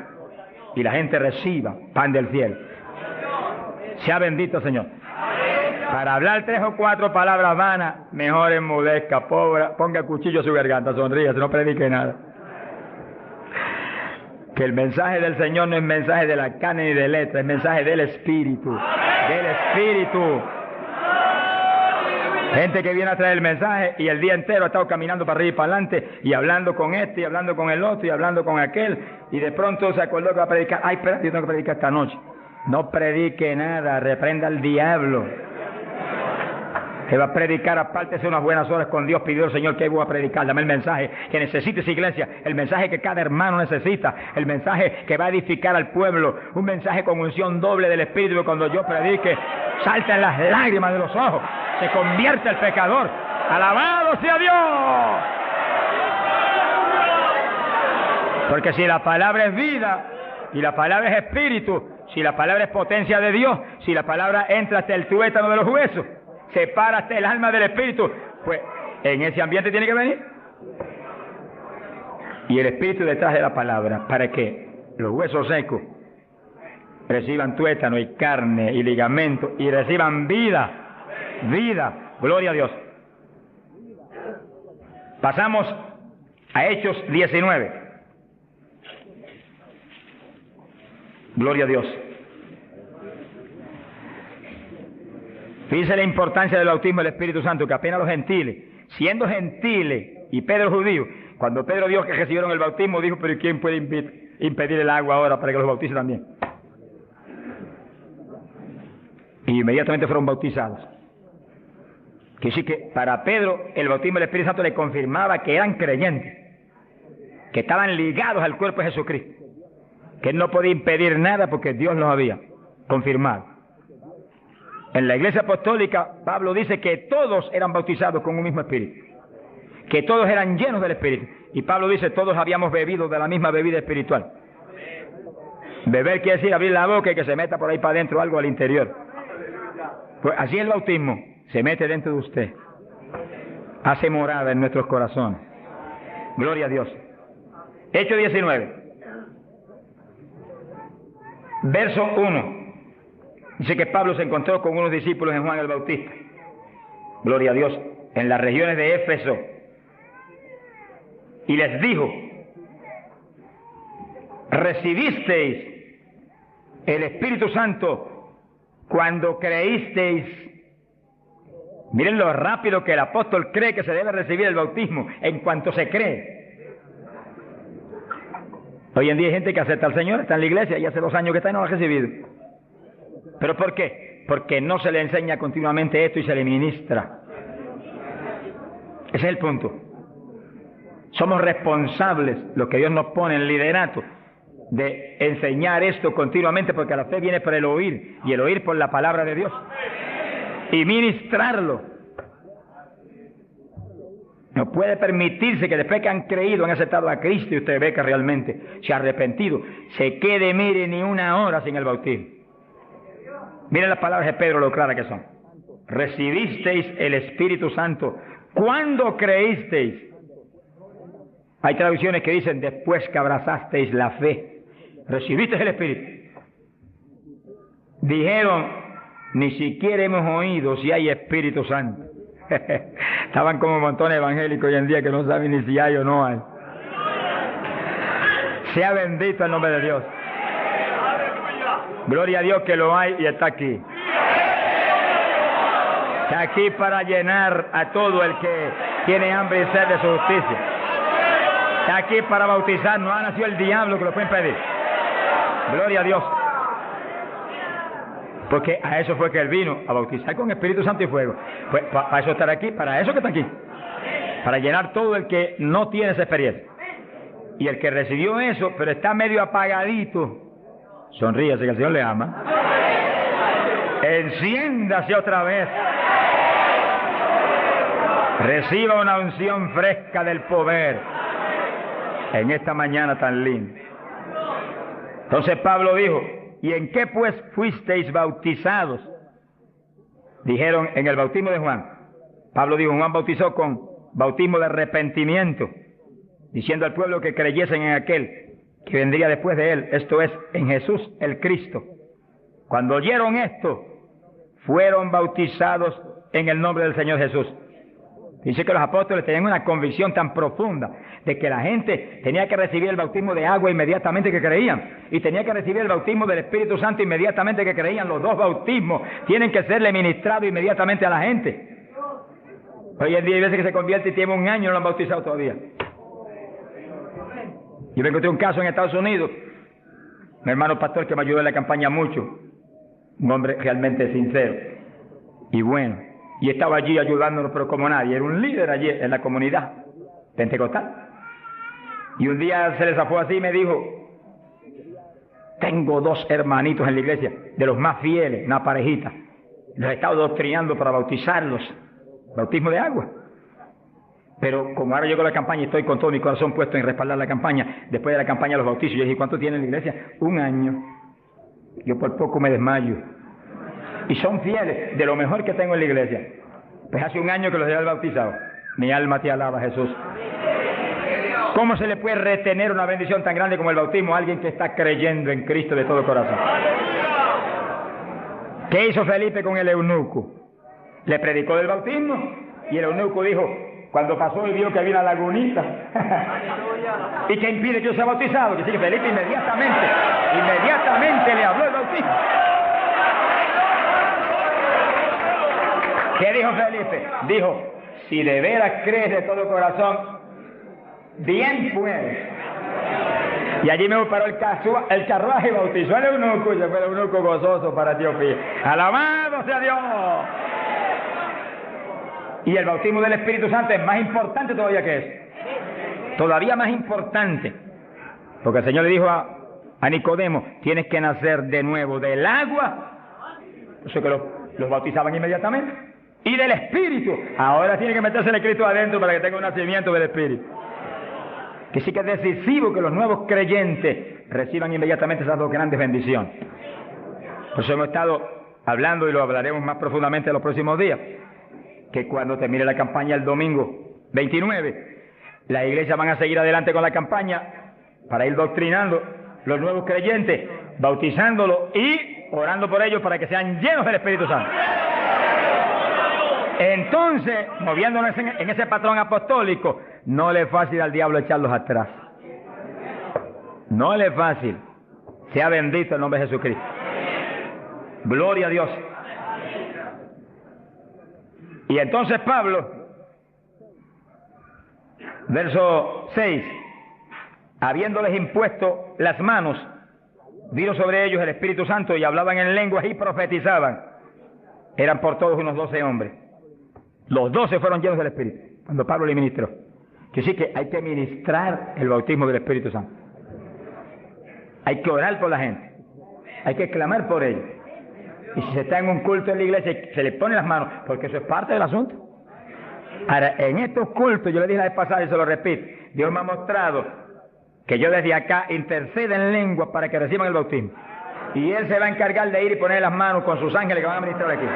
y la gente reciba pan del cielo. Sea bendito, Señor. Para hablar 3 o 4 palabras vanas, mejor enmudezca, ponga cuchillo a su garganta, sonríe, no predique nada. Que el mensaje del Señor no es mensaje de la carne ni de letra, es mensaje del Espíritu. Del Espíritu. Gente que viene a traer el mensaje y el día entero ha estado caminando para arriba y para adelante y hablando con este y hablando con el otro y hablando con aquel y de pronto se acordó que va a predicar. Ay, espera, yo tengo que predicar esta noche. No predique nada, reprenda al diablo. Que va a predicar, apártese unas buenas horas con Dios, pidió al Señor que voy a predicar. Dame el mensaje que necesita esa iglesia, el mensaje que cada hermano necesita, el mensaje que va a edificar al pueblo, un mensaje con unción doble del Espíritu, que cuando yo predique saltan las lágrimas de los ojos, se convierte el pecador. ¡Alabado sea Dios! Porque si la palabra es vida y la palabra es espíritu, si la palabra es potencia de Dios, si la palabra entra hasta el tuétano de los huesos, separa hasta el alma del espíritu, pues en ese ambiente tiene que venir. Y el espíritu detrás de la palabra, para que los huesos secos reciban tuétano y carne y ligamento y reciban vida. Gloria a Dios. Pasamos a Hechos 19. Gloria a Dios. Fíjense la importancia del bautismo del Espíritu Santo, que apenas los gentiles, siendo gentiles y Pedro judío, cuando Pedro vio que recibieron el bautismo, dijo, pero ¿quién puede impedir el agua ahora para que los bautice también? Y inmediatamente fueron bautizados. Que sí que para Pedro el bautismo del Espíritu Santo le confirmaba que eran creyentes, que estaban ligados al cuerpo de Jesucristo, que él no podía impedir nada porque Dios los había confirmado. En la iglesia apostólica, Pablo dice que todos eran bautizados con un mismo espíritu, que todos eran llenos del espíritu. Y Pablo dice, todos habíamos bebido de la misma bebida espiritual. Beber quiere decir abrir la boca y que se meta por ahí para adentro algo al interior. Pues así el bautismo se mete dentro de usted, hace morada en nuestros corazones. Gloria a Dios. Hechos 19. Verso 1. Dice que Pablo se encontró con unos discípulos en Juan el Bautista. Gloria a Dios. En las regiones de Éfeso. Y les dijo: ¿recibisteis el Espíritu Santo cuando creísteis? Miren lo rápido que el apóstol cree que se debe recibir el bautismo en cuanto se cree. Hoy en día hay gente que acepta al Señor, está en la iglesia y hace 2 años que está y no lo ha recibido. ¿Pero por qué? Porque no se le enseña continuamente esto y se le ministra. Ese es el punto. Somos responsables, los que Dios nos pone en liderato, de enseñar esto continuamente, porque la fe viene por el oír, y el oír por la palabra de Dios, y ministrarlo. No puede permitirse que después que han creído, han aceptado a Cristo, y usted ve que realmente se ha arrepentido, se quede, mire, ni una hora sin el bautismo. Miren las palabras de Pedro, lo claras que son. Recibisteis el Espíritu Santo cuando creísteis. Hay traducciones que dicen después que abrazasteis la fe. Recibisteis el Espíritu. Dijeron, ni siquiera hemos oído si hay Espíritu Santo. Estaban como montones evangélicos hoy en día que no saben ni si hay o no hay. Sea bendito el nombre de Dios. Gloria a Dios que lo hay y está aquí. Está aquí para llenar a todo el que tiene hambre y sed de su justicia. Está aquí para bautizar. No ha nacido el diablo que lo puede impedir. Gloria a Dios. Porque a eso fue que Él vino, a bautizar con Espíritu Santo y fuego. Pues para eso estar aquí, para eso que está aquí. Para llenar todo el que no tiene esa experiencia. Y el que recibió eso, pero está medio apagadito, sonríase que el Señor le ama. Enciéndase otra vez. Reciba una unción fresca del poder en esta mañana tan linda. Entonces Pablo dijo: ¿y en qué pues fuisteis bautizados? Dijeron: en el bautismo de Juan. Pablo dijo: Juan bautizó con bautismo de arrepentimiento, diciendo al pueblo que creyesen en aquel que vendría después de él, esto es, en Jesús el Cristo. Cuando oyeron esto, fueron bautizados en el nombre del Señor Jesús. Dice que los apóstoles tenían una convicción tan profunda de que la gente tenía que recibir el bautismo de agua inmediatamente que creían, y tenía que recibir el bautismo del Espíritu Santo inmediatamente que creían. Los dos bautismos tienen que serle ministrados inmediatamente a la gente. Hoy en día hay veces que se convierte y tiene 1 año y no lo han bautizado todavía. Yo me encontré un caso en Estados Unidos, mi hermano pastor que me ayudó en la campaña mucho, un hombre realmente sincero y bueno, y estaba allí ayudándonos, pero como nadie, era un líder allí en la comunidad pentecostal. Y un día se le zafó así y me dijo: tengo 2 hermanitos en la iglesia, de los más fieles, una parejita, los he estado doctrinando para bautizarlos, bautismo de agua. Pero como ahora llego a la campaña y estoy con todo mi corazón puesto en respaldar la campaña, después de la campaña los bautizos. Yo dije: ¿cuánto tiene en la iglesia? 1 año. Yo por poco me desmayo. Y son fieles, de lo mejor que tengo en la iglesia. Pues hace 1 año que los he bautizado. Mi alma te alaba, Jesús. ¿Cómo se le puede retener una bendición tan grande como el bautismo a alguien que está creyendo en Cristo de todo corazón? ¿Qué hizo Felipe con el eunuco? Le predicó del bautismo y el eunuco dijo, cuando pasó y vio que había una lagunita, ¿y qué impide que yo sea bautizado? Que sí, que Felipe inmediatamente le habló el bautismo. ¿Qué dijo Felipe? Dijo: si de veras crees de todo corazón, bien puedes. Y allí me paró el carruaje y bautizó al eunuco, y fue el eunuco gozoso para Etiopía. ¡Alabado sea Dios! Y el bautismo del Espíritu Santo es más importante todavía que eso. Todavía más importante. Porque el Señor le dijo a Nicodemo: tienes que nacer de nuevo del agua. Eso que los bautizaban inmediatamente. Y del Espíritu. Ahora tiene que meterse el Cristo adentro para que tenga un nacimiento del Espíritu. Que sí que es decisivo que los nuevos creyentes reciban inmediatamente esas 2 grandes bendiciones. Por eso hemos estado hablando, y lo hablaremos más profundamente en los próximos días, que cuando termine la campaña el domingo 29, las iglesias van a seguir adelante con la campaña para ir doctrinando los nuevos creyentes, bautizándolos y orando por ellos para que sean llenos del Espíritu Santo. Entonces, moviéndonos en ese patrón apostólico, no le es fácil al diablo echarlos atrás. No le es fácil. Sea bendito el nombre de Jesucristo. Gloria a Dios. Y entonces Pablo, verso 6, habiéndoles impuesto las manos, vino sobre ellos el Espíritu Santo y hablaban en lenguas y profetizaban. Eran por todos unos 12 hombres. Los 12 fueron llenos del Espíritu, cuando Pablo le ministró. Que sí que hay que ministrar el bautismo del Espíritu Santo. Hay que orar por la gente. Hay que clamar por ellos. Y si se está en un culto en la iglesia, se le pone las manos, porque eso es parte del asunto. Ahora, en estos cultos, yo le dije la vez pasada y se lo repito, Dios me ha mostrado que yo desde acá intercedo en lengua para que reciban el bautismo. Y Él se va a encargar de ir y poner las manos con sus ángeles que van a ministrar aquí.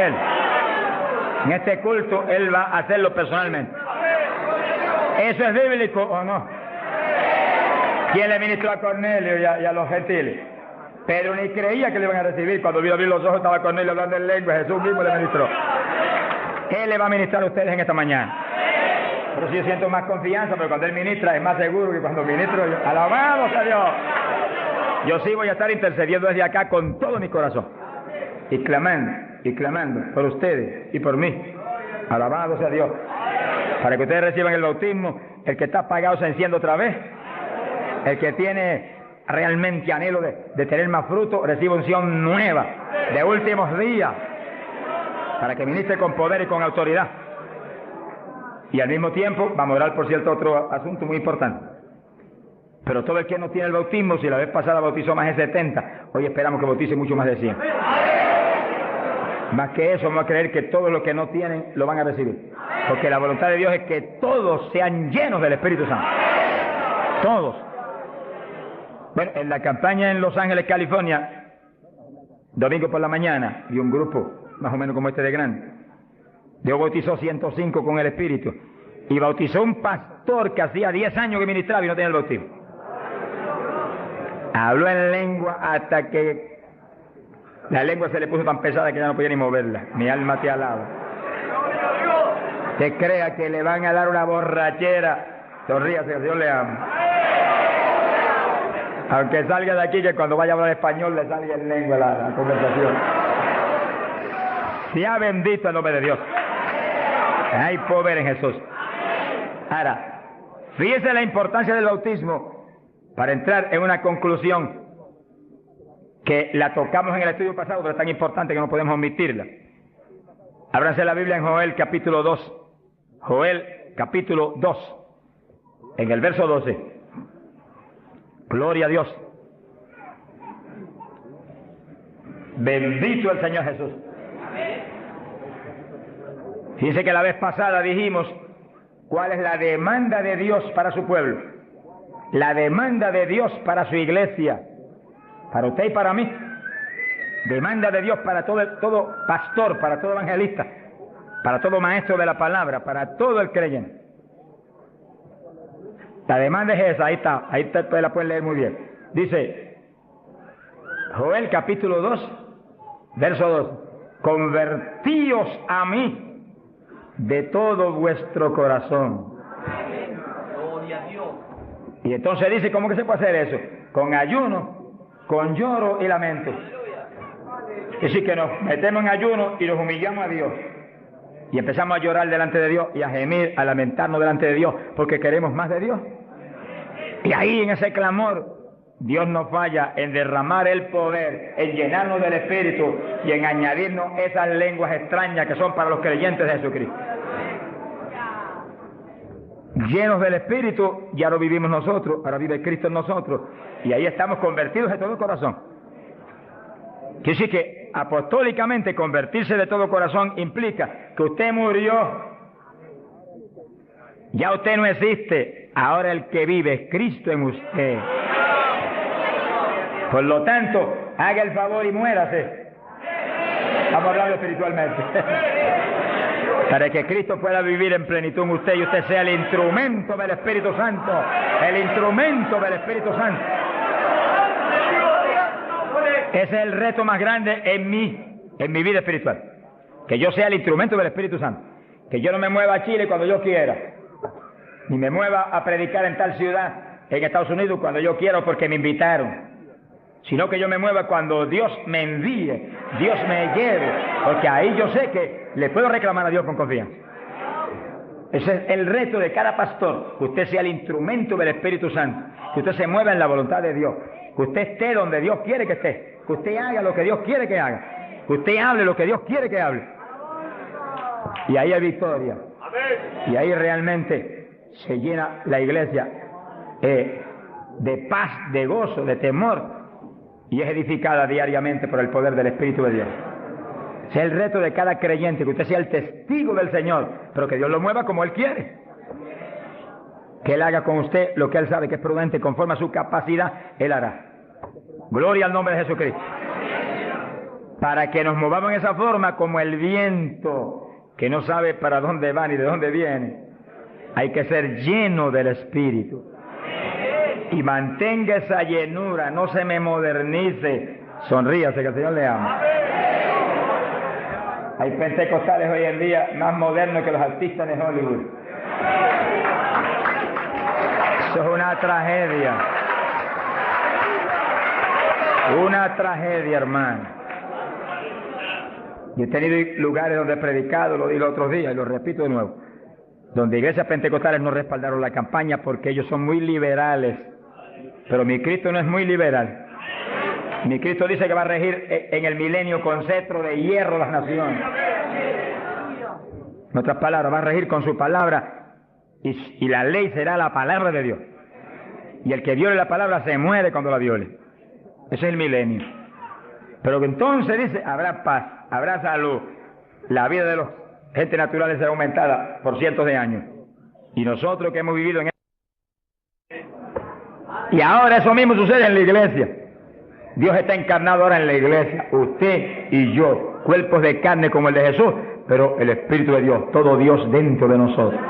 Él, en este culto, Él va a hacerlo personalmente. ¿Eso es bíblico o no? ¿Quién le ministró a Cornelio y a los gentiles? Pedro ni creía que le iban a recibir. Cuando vio abrir los ojos estaba Cornelio hablando en lengua. Jesús mismo le ministró. Él le va a ministrar a ustedes en esta mañana. Pero si yo siento más confianza, pero cuando Él ministra es más seguro que cuando ministro yo. ¡Alabado sea Dios! Yo sí voy a estar intercediendo desde acá con todo mi corazón. Y clamando por ustedes y por mí. ¡Alabado sea Dios! Para que ustedes reciban el bautismo, el que está apagado se enciende otra vez. El que tiene realmente anhelo de tener más fruto, recibe unción nueva, de últimos días, para que ministre con poder y con autoridad. Y al mismo tiempo, vamos a orar por cierto otro asunto muy importante. Pero todo el que no tiene el bautismo, si la vez pasada bautizó más de 70, hoy esperamos que bautice mucho más de 100. Más que eso, vamos a creer que todos los que no tienen lo van a recibir. Porque la voluntad de Dios es que todos sean llenos del Espíritu Santo. Todos. Bueno, en la campaña en Los Ángeles, California, domingo por la mañana, y un grupo más o menos como este de grande, Dios bautizó 105 con el Espíritu, y bautizó un pastor que hacía 10 años que ministraba y no tenía el bautismo. Habló en lengua hasta que la lengua se le puso tan pesada que ya no podía ni moverla. Mi alma te alaba. Que crea que le van a dar una borrachera, sonríase, que Dios le ama. Aunque salga de aquí, que cuando vaya a hablar español le salga en lengua la conversación. Sea bendito el nombre de Dios. Hay poder en Jesús. Ahora, fíjese la importancia del bautismo para entrar en una conclusión que la tocamos en el estudio pasado, pero es tan importante que no podemos omitirla. Ábranse la Biblia en Joel capítulo 2. Joel capítulo 2, en el verso 12. Gloria a Dios. Bendito el Señor Jesús. Fíjense que la vez pasada dijimos cuál es la demanda de Dios para su pueblo. La demanda de Dios para su iglesia. Para usted y para mí. Demanda de Dios para todo pastor, para todo evangelista, para todo maestro de la palabra, para todo el creyente. La demanda es esa, ahí está, la pueden leer muy bien. Dice, Joel capítulo 2, verso 2, convertíos a mí de todo vuestro corazón. Y entonces dice, ¿cómo que se puede hacer eso? Con ayuno, con lloro y lamento. Es decir, que nos metemos en ayuno y nos humillamos a Dios. Y empezamos a llorar delante de Dios y a gemir, a lamentarnos delante de Dios, porque queremos más de Dios. Y ahí en ese clamor, Dios no falla en derramar el poder, en llenarnos del Espíritu y en añadirnos esas lenguas extrañas que son para los creyentes de Jesucristo. Llenos del Espíritu, ya lo vivimos nosotros, ahora vive Cristo en nosotros, y ahí estamos convertidos de todo corazón. Quiere decir que apostólicamente convertirse de todo corazón implica que usted murió, ya usted no existe, ahora el que vive es Cristo en usted. Por lo tanto, haga el favor y muérase. Estamos hablando espiritualmente. Para que Cristo pueda vivir en plenitud en usted y usted sea el instrumento del Espíritu Santo. El instrumento del Espíritu Santo. Ese es el reto más grande en mi vida espiritual. Que yo sea el instrumento del Espíritu Santo. Que yo no me mueva a Chile cuando yo quiera. Ni me mueva a predicar en tal ciudad, en Estados Unidos, cuando yo quiero porque me invitaron. Sino que yo me mueva cuando Dios me envíe, Dios me lleve, porque ahí yo sé que le puedo reclamar a Dios con confianza. Ese es el reto de cada pastor, que usted sea el instrumento del Espíritu Santo, que usted se mueva en la voluntad de Dios, que usted esté donde Dios quiere que esté, que usted haga lo que Dios quiere que haga, que usted hable lo que Dios quiere que hable. Y ahí hay victoria, y ahí realmente se llena la iglesia de paz, de gozo, de temor, y es edificada diariamente por el poder del Espíritu de Dios. Ese es el reto de cada creyente, que usted sea el testigo del Señor, pero que Dios lo mueva como Él quiere. Que Él haga con usted lo que Él sabe que es prudente, conforme a su capacidad, Él hará. Gloria al nombre de Jesucristo. Para que nos movamos en esa forma, como el viento, que no sabe para dónde va ni de dónde viene, hay que ser lleno del Espíritu. Y mantenga esa llenura, no se me modernice. Sonríase, que el Señor le ama. Hay pentecostales hoy en día más modernos que los artistas de Hollywood. Eso es una tragedia. Una tragedia, hermano. Yo he tenido lugares donde he predicado, lo dije otros días y lo repito de nuevo, donde iglesias pentecostales no respaldaron la campaña porque ellos son muy liberales. Pero mi Cristo no es muy liberal. Mi Cristo dice que va a regir en el milenio con cetro de hierro las naciones. En otras palabras, va a regir con su palabra y la ley será la palabra de Dios. Y el que viole la palabra se muere cuando la viole. Ese es el milenio. Pero entonces dice, habrá paz, habrá salud. La vida de los gente naturales será aumentada por cientos de años. Y nosotros que hemos vivido en y ahora eso mismo sucede en la iglesia. Dios está encarnado ahora en la iglesia, usted y yo, cuerpos de carne como el de Jesús, pero el Espíritu de Dios, todo Dios dentro de nosotros.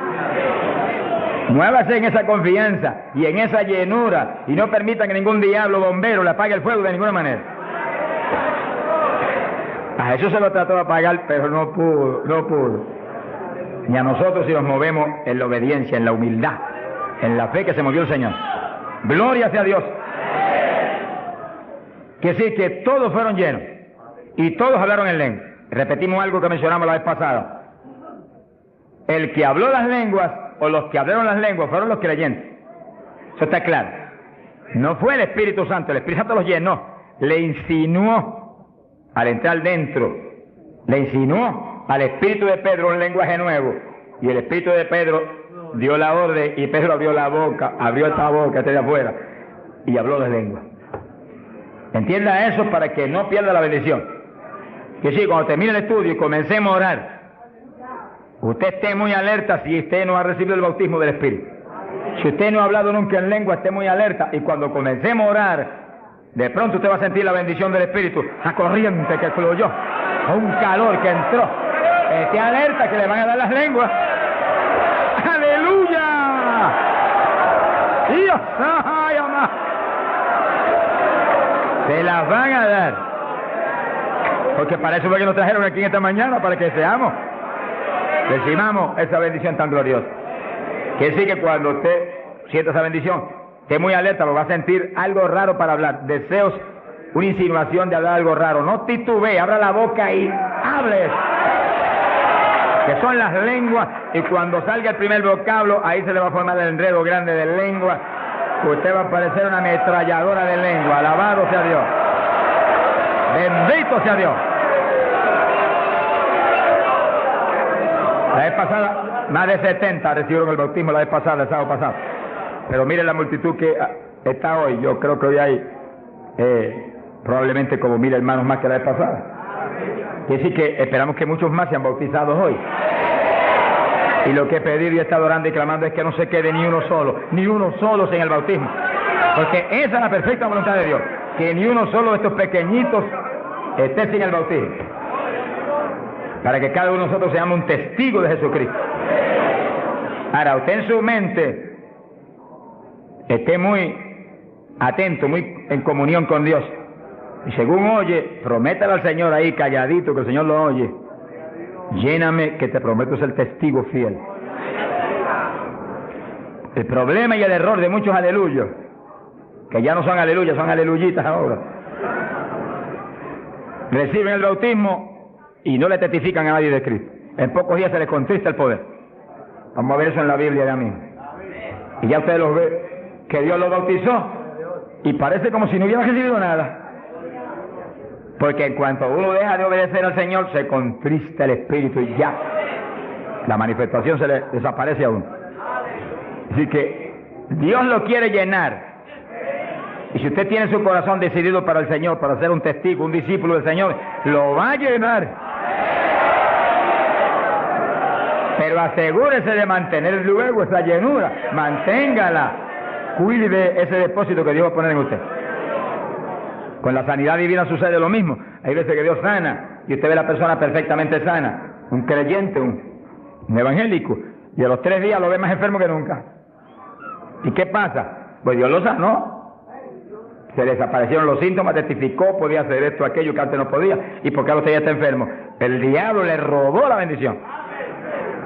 Muévase en esa confianza y en esa llenura y no permita que ningún diablo bombero le apague el fuego de ninguna manera. A Jesús se lo trató de apagar, pero no pudo. Y a nosotros si nos movemos en la obediencia, en la humildad, en la fe que se movió el Señor. Gloria sea a Dios. Que sí, que todos fueron llenos y todos hablaron en lengua. Repetimos algo que mencionamos la vez pasada. El que habló las lenguas o los que hablaron las lenguas fueron los creyentes. Eso está claro. No fue el Espíritu Santo, el Espíritu Santo los llenó, le insinuó al entrar dentro, le insinuó al Espíritu de Pedro un lenguaje nuevo y el Espíritu de Pedro dio la orden y Pedro abrió la boca, abrió esta boca, este de afuera, y habló las lenguas. Entienda eso para que no pierda la bendición. Que sí, cuando termine el estudio y comencemos a orar, usted esté muy alerta si usted no ha recibido el bautismo del Espíritu. Si usted no ha hablado nunca en lengua, esté muy alerta. Y cuando comencemos a orar, de pronto usted va a sentir la bendición del Espíritu, la corriente que fluyó, un calor que entró. Esté alerta que le van a dar las lenguas. ¡Aleluya! ¡Dios! ¡Ay, amá! Se las van a dar. Porque para eso fue que nos trajeron aquí en esta mañana, para que seamos, recibamos esa bendición tan gloriosa. Que sí, que cuando usted sienta esa bendición, esté muy alerta, porque va a sentir algo raro para hablar, deseos, una insinuación de hablar algo raro. No titubee, abra la boca y hable. Que son las lenguas, y cuando salga el primer vocablo, ahí se le va a formar el enredo grande de lengua. Usted va a parecer una ametralladora de lengua. Alabado sea Dios. Bendito sea Dios. La vez pasada, más de 70 recibieron el bautismo la vez pasada, el sábado pasado. Pero miren la multitud que está hoy. Yo creo que hoy hay probablemente como 1000 hermanos más que la vez pasada. Quiere decir que esperamos que muchos más sean bautizados hoy. Y lo que he pedido y he estado orando y clamando es que no se quede ni uno solo sin el bautismo. Porque esa es la perfecta voluntad de Dios, que ni uno solo de estos pequeñitos esté sin el bautismo. para que cada uno de nosotros seamos un testigo de Jesucristo. Ahora, usted en su mente esté muy atento, muy en comunión con Dios. Y según oye, prométale al Señor ahí calladito, que el Señor lo oye. Lléname, que te prometo ser testigo fiel. El problema y el error de muchos aleluyos, que ya no son aleluyas, son aleluyitas ahora, reciben el bautismo y no le testifican a nadie de Cristo. En pocos días se les contrista el poder. Vamos a ver eso en la Biblia ya mismo. Y ya ustedes los ven, que Dios los bautizó y parece como si no hubieran recibido nada. Porque en cuanto uno deja de obedecer al Señor, se contrista el Espíritu y ya la manifestación se le desaparece a uno. Así que Dios lo quiere llenar. Y si usted tiene su corazón decidido para el Señor, para ser un testigo, un discípulo del Señor, lo va a llenar. Pero asegúrese de mantener luego esa llenura. Manténgala. Cuide de ese depósito que Dios va a poner en usted. Con la sanidad divina sucede lo mismo. Hay veces que Dios sana y usted ve a la persona perfectamente sana. Un creyente, un evangélico. Y a los 3 días lo ve más enfermo que nunca. ¿Y qué pasa? Pues Dios lo sanó. Se desaparecieron los síntomas, testificó, podía hacer esto, aquello que antes no podía. ¿Y por qué ahora usted ya está enfermo? El diablo le robó la bendición.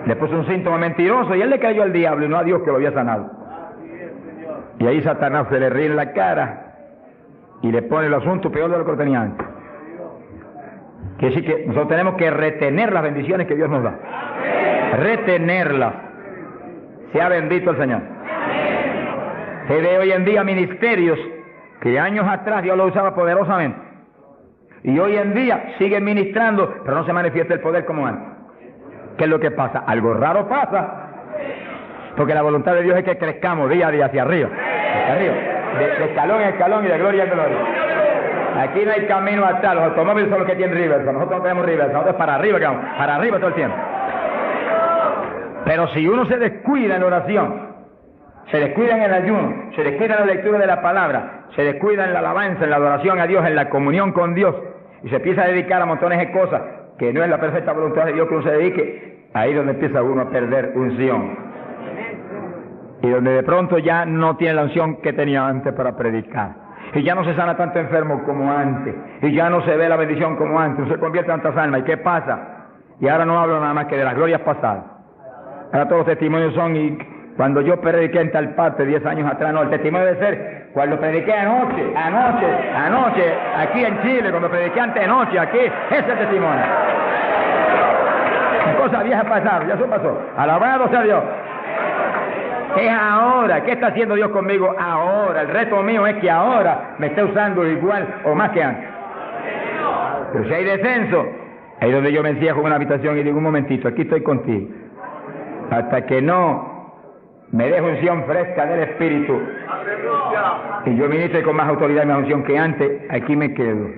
Le puso un síntoma mentiroso y él le creyó al diablo y no a Dios que lo había sanado. Y ahí Satanás se le ríe en la cara y le pone el asunto peor de lo que lo tenía antes. Quiere decir que nosotros tenemos que retener las bendiciones que Dios nos da. Retenerlas. Sea bendito el Señor. Se ve hoy en día ministerios que años atrás Dios lo usaba poderosamente. Y hoy en día siguen ministrando, pero no se manifiesta el poder como antes. ¿Qué es lo que pasa? Algo raro pasa. Porque la voluntad de Dios es que crezcamos día a día hacia arriba. Hacia arriba. De escalón en escalón y de gloria en gloria. Aquí no hay camino atrás. Los automóviles son los que tienen reversa. Nosotros no tenemos reversa. Nosotros para arriba que vamos. Para arriba todo el tiempo. Pero si uno se descuida en la oración, se descuida en el ayuno, se descuida en la lectura de la palabra, se descuida en la alabanza, en la adoración a Dios, en la comunión con Dios, y se empieza a dedicar a montones de cosas que no es la perfecta voluntad de Dios que uno se dedique, ahí es donde empieza uno a perder unción. Y donde de pronto ya no tiene la unción que tenía antes para predicar. Y ya no se sana tanto enfermo como antes. Y ya no se ve la bendición como antes. No se convierte en tantas almas. ¿Y qué pasa? Y ahora no hablo nada más que de las glorias pasadas. Ahora todos los testimonios son, y cuando yo prediqué en tal parte 10 años atrás, no, el testimonio debe ser cuando prediqué anoche, aquí en Chile, cuando prediqué antenoche, aquí, ese es el testimonio. Cosas viejas pasaron, ya eso pasó. Alabado sea Dios. Es ahora. ¿Qué está haciendo Dios conmigo ahora? El reto mío es que ahora me esté usando igual o más que antes. Pero si hay descenso, ahí donde yo me encierro en una habitación y digo, un momentito, aquí estoy contigo. Hasta que no me deje unción fresca del Espíritu y yo ministre con más autoridad y más unción que antes, aquí me quedo.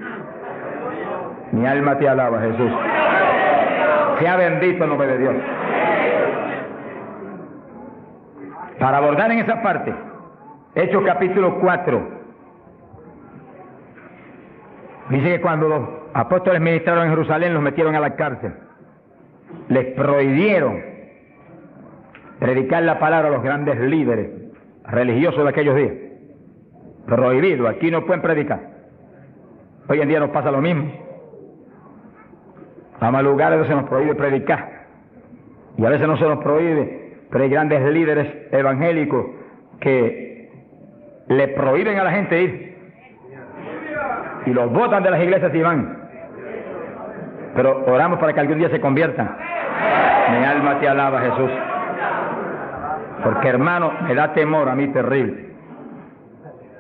Mi alma te alaba, Jesús. Sea bendito el nombre de Dios. Para abordar en esa parte, Hechos capítulo 4, dice que cuando los apóstoles ministraron en Jerusalén, los metieron a la cárcel. Les prohibieron predicar la palabra a los grandes líderes religiosos de aquellos días. Prohibido, aquí no pueden predicar. Hoy en día nos pasa lo mismo. Vamos a lugares donde se nos prohíbe predicar. Y a veces no se nos prohíbe, pero hay grandes líderes evangélicos que le prohíben a la gente ir. Y los botan de las iglesias y van. Pero oramos para que algún día se conviertan. Mi alma te alaba, Jesús. Porque, hermano, me da temor a mí terrible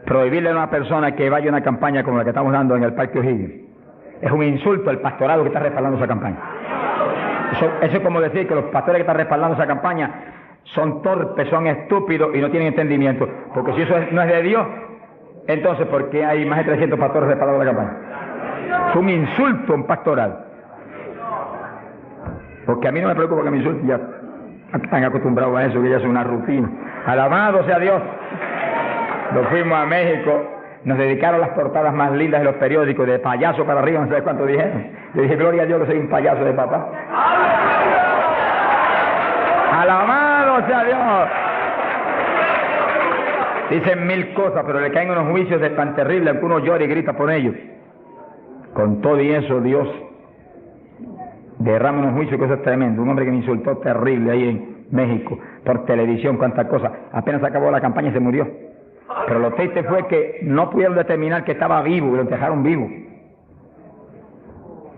prohibirle a una persona que vaya a una campaña como la que estamos dando en el Parque O'Higgins. Es un insulto al pastorado que está respaldando esa campaña. Eso es como decir que los pastores que están respaldando esa campaña son torpes, son estúpidos y no tienen entendimiento. Porque si eso no es de Dios, entonces ¿por qué hay más de 300 pastores respaldando la campaña? Es un insulto a un pastoral. Porque a mí no me preocupa que me insulten, ya están acostumbrados a eso, que ya es una rutina. Alabado sea Dios. Nos fuimos a México nos dedicaron las portadas más lindas de los periódicos, de payaso para arriba, no sé cuánto dijeron. Yo dije, gloria a Dios que soy un payaso de papá. ¡Alabado sea Dios! Dicen mil cosas, pero le caen unos juicios de tan terribles que uno llora y grita por ellos. Con todo y eso, Dios derrama unos juicios que eso es tremendo. Un hombre que me insultó terrible ahí en México, por televisión, cuántas cosas. Apenas acabó la campaña y se murió. Pero lo triste fue que no pudieron determinar que estaba vivo, y lo enterraron vivo.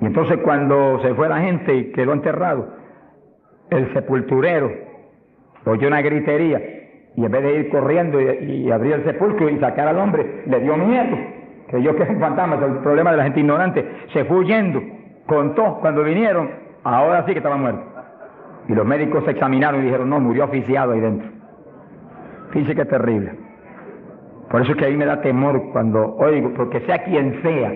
Y entonces cuando se fue la gente y quedó enterrado, el sepulturero oyó una gritería, y en vez de ir corriendo y abrir el sepulcro y sacar al hombre, le dio miedo, creyó que era un fantasma. Es el problema de la gente ignorante. Se fue huyendo, contó, cuando vinieron, ahora sí que estaba muerto. Y los médicos se examinaron y dijeron, no, murió asfixiado ahí dentro. Fíjense qué terrible. Por eso es que a mí me da temor cuando oigo, porque sea quien sea,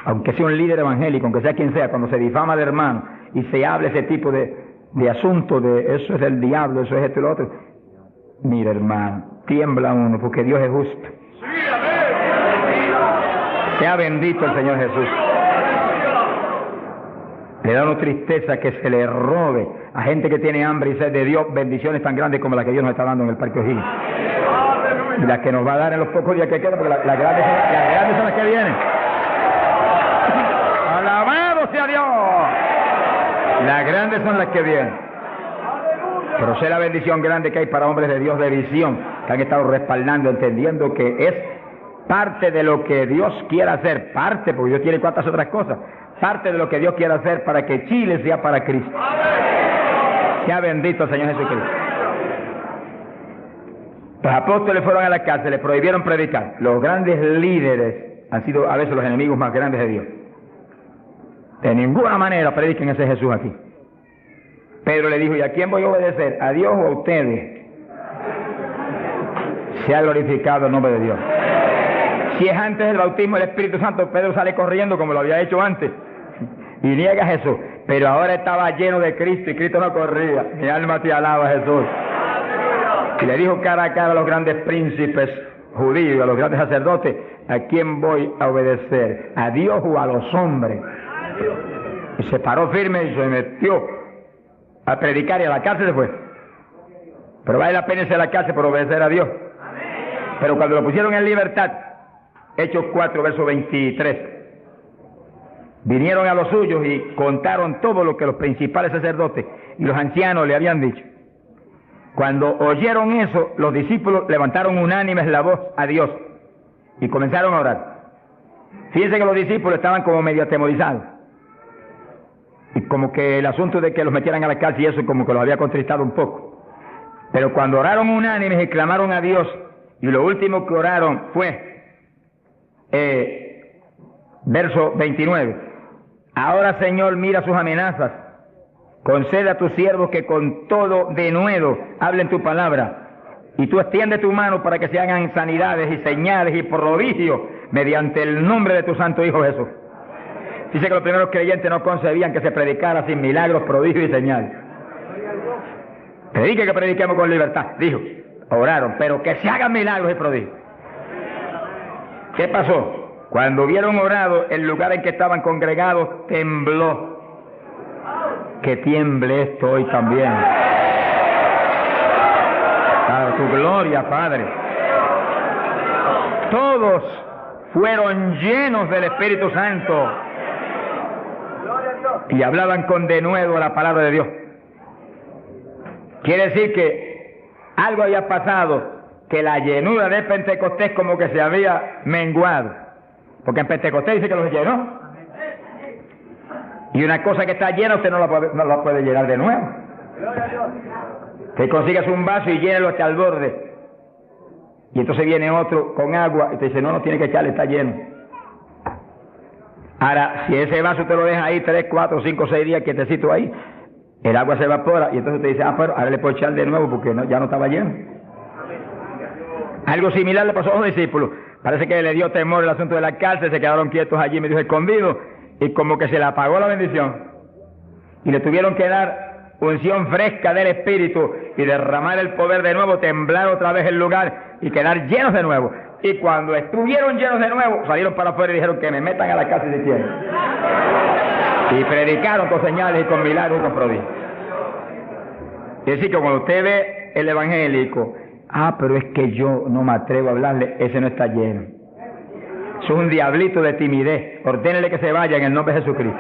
aunque sea un líder evangélico, aunque sea quien sea, cuando se difama de hermano y se habla ese tipo de asuntos, de eso es del diablo, eso es esto y lo otro, mira hermano, tiembla uno, porque Dios es justo. Sea bendito el Señor Jesús. Le da una tristeza que se le robe a gente que tiene hambre y sed de Dios bendiciones tan grandes como las que Dios nos está dando en el Parque O'Higgins. Y las que nos va a dar en los pocos días que quedan, porque las grandes son las que vienen. ¡Alabado sea Dios! Las grandes son las que vienen. Pero sé la bendición grande que hay para hombres de Dios de visión, que han estado respaldando, entendiendo que es parte de lo que Dios quiere hacer, parte, porque Dios tiene cuantas otras cosas, parte de lo que Dios quiere hacer para que Chile sea para Cristo. Sea bendito el Señor Jesucristo. Los apóstoles fueron a la cárcel, les prohibieron predicar. Los grandes líderes han sido a veces los enemigos más grandes de Dios. De ninguna manera prediquen ese Jesús aquí. Pedro le dijo, ¿y a quién voy a obedecer? ¿A Dios o a ustedes? Sea glorificado el nombre de Dios. Si es antes del bautismo del Espíritu Santo, Pedro sale corriendo como lo había hecho antes y niega a Jesús. Pero ahora estaba lleno de Cristo y Cristo no corría. Mi alma te alaba, Jesús. Y le dijo cara a cara a los grandes príncipes judíos, a los grandes sacerdotes, ¿a quién voy a obedecer? ¿A Dios o a los hombres? Y se paró firme y se metió a predicar y a la cárcel se fue. Pero vale la pena irse a la cárcel por obedecer a Dios. Pero cuando lo pusieron en libertad, Hechos 4, verso 23, vinieron a los suyos y contaron todo lo que los principales sacerdotes y los ancianos le habían dicho. Cuando oyeron eso, los discípulos levantaron unánimes la voz a Dios y comenzaron a orar. Fíjense que los discípulos estaban como medio atemorizados. Y como que el asunto de que los metieran a la cárcel y eso como que los había contristado un poco. Pero cuando oraron unánimes y clamaron a Dios, y lo último que oraron fue, verso 29, ahora Señor mira sus amenazas, concede a tus siervos que con todo denuedo hablen tu palabra, y tú extiende tu mano para que se hagan sanidades y señales y prodigios mediante el nombre de tu santo Hijo Jesús. Dice que los primeros creyentes no concebían que se predicara sin milagros, prodigios y señales. Predique que prediquemos con libertad, dijo. Oraron, pero que se hagan milagros y prodigios. ¿Qué pasó? Cuando hubieron orado, el lugar en que estaban congregados tembló. Que tiemble esto hoy también. Para tu gloria, Padre. Todos fueron llenos del Espíritu Santo y hablaban con denuedo la palabra de Dios. Quiere decir que algo había pasado, que la llenura de Pentecostés como que se había menguado, porque en Pentecostés dice que los llenó, y una cosa que está llena usted no la puede llenar de nuevo. Te consigues un vaso y llénalo hasta el borde, y entonces viene otro con agua y te dice no tiene que echarle, está lleno. Ahora, si ese vaso te lo deja ahí 3, 4, 5, 6 días quietecito ahí, el agua se evapora y entonces te dice, pero ahora le puedo echar de nuevo porque ya no estaba lleno. Algo similar le pasó a los discípulos. Parece que le dio temor el asunto de la cárcel, se quedaron quietos allí, medio escondidos, y como que se le apagó la bendición. Y le tuvieron que dar unción fresca del Espíritu y derramar el poder de nuevo, temblar otra vez el lugar y quedar llenos de nuevo. Y cuando estuvieron llenos de nuevo, salieron para afuera y dijeron que me metan a la casa si quieren. Y predicaron con señales y con milagros y con prodigios. Es decir, que cuando usted ve el evangélico, pero es que yo no me atrevo a hablarle, ese no está lleno. Es un diablito de timidez. Ordénele que se vaya en el nombre de Jesucristo.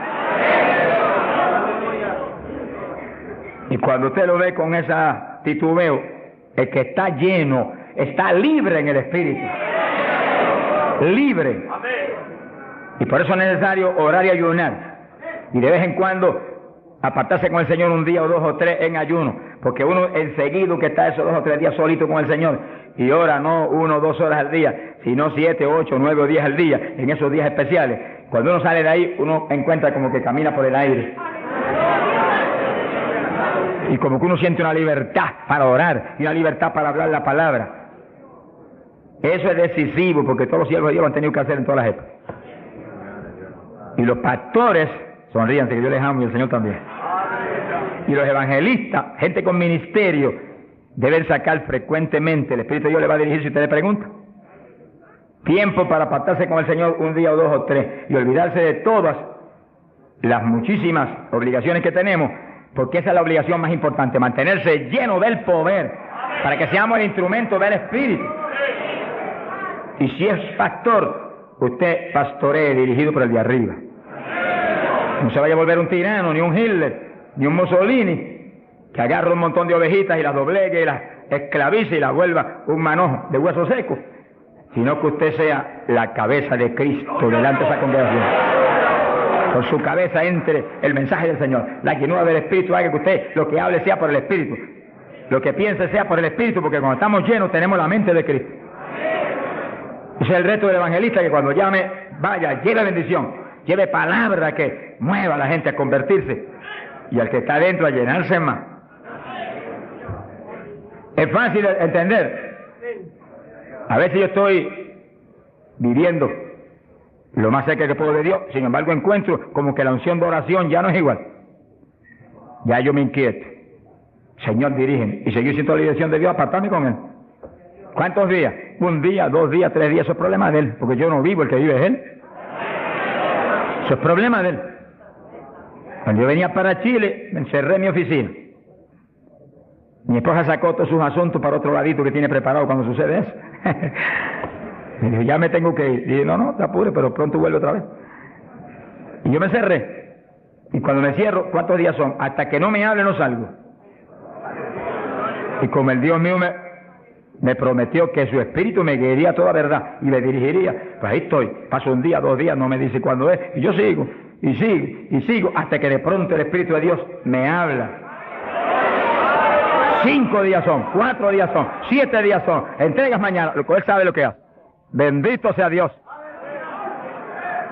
Y cuando usted lo ve con esa titubeo, el que está lleno, está libre en el Espíritu. Libre. Y por eso es necesario orar y ayunar. Y de vez en cuando apartarse con el Señor un día o 2 o 3 en ayuno. Porque uno enseguida que está esos 2 o 3 días solito con el Señor y ora no 1 o 2 horas al día, sino 7, 8, 9 o 10 al día, en esos días especiales. Cuando uno sale de ahí, uno encuentra como que camina por el aire. Y como que uno siente una libertad para orar y una libertad para hablar la palabra. Eso es decisivo, porque todos los siervos de Dios lo han tenido que hacer en todas las épocas. Y los pastores, sonríanse que yo les amo y el Señor también. Y los evangelistas, gente con ministerio, deben sacar frecuentemente, el Espíritu de Dios le va a dirigir si usted le pregunta. Tiempo para apartarse con el Señor un día o 2 o 3 y olvidarse de todas las muchísimas obligaciones que tenemos, porque esa es la obligación más importante, mantenerse lleno del poder, para que seamos el instrumento del Espíritu. Y si es pastor, usted pastoree dirigido por el de arriba. No se vaya a volver un tirano, ni un Hitler, ni un Mussolini, que agarre un montón de ovejitas y las doblegue y las esclavice y las vuelva un manojo de hueso seco, sino que usted sea la cabeza de Cristo delante de esa congregación. Por su cabeza entre el mensaje del Señor. La llenura del Espíritu haga que usted lo que hable sea por el Espíritu, lo que piense sea por el Espíritu, porque cuando estamos llenos tenemos la mente de Cristo. Ese es el reto del evangelista, que cuando llame, vaya, lleve bendición, lleve palabra que mueva a la gente a convertirse y al que está adentro a llenarse más. Es fácil entender. A veces yo estoy viviendo lo más cerca que puedo de Dios, sin embargo encuentro como que la unción de oración ya no es igual. Ya yo me inquieto. Señor, dirígeme. Y seguir siendo la dirección de Dios, apartarme con Él. ¿Cuántos días? 1 día, 2 días, 3 días, eso es problema de Él, porque yo no vivo, el que vive es Él. Eso es problema de Él. Cuando yo venía para Chile, me encerré en mi oficina. Mi esposa sacó todos sus asuntos para otro ladito que tiene preparado cuando sucede eso. Me dijo, ya me tengo que ir. Y dije, no, te apures, pero pronto vuelve otra vez. Y yo me cerré. Y cuando me cierro, ¿cuántos días son? Hasta que no me hable, no salgo. Y como el Dios mío me prometió que su espíritu me guiaría a toda verdad y me dirigiría, pues ahí estoy. Paso 1 día, 2 días, no me dice cuándo es. Y yo sigo, y sigo, y sigo, hasta que de pronto el Espíritu de Dios me habla. 5 días son, 4 días son, 7 días son. Entregas mañana, lo cual Él sabe lo que hace. Bendito sea Dios.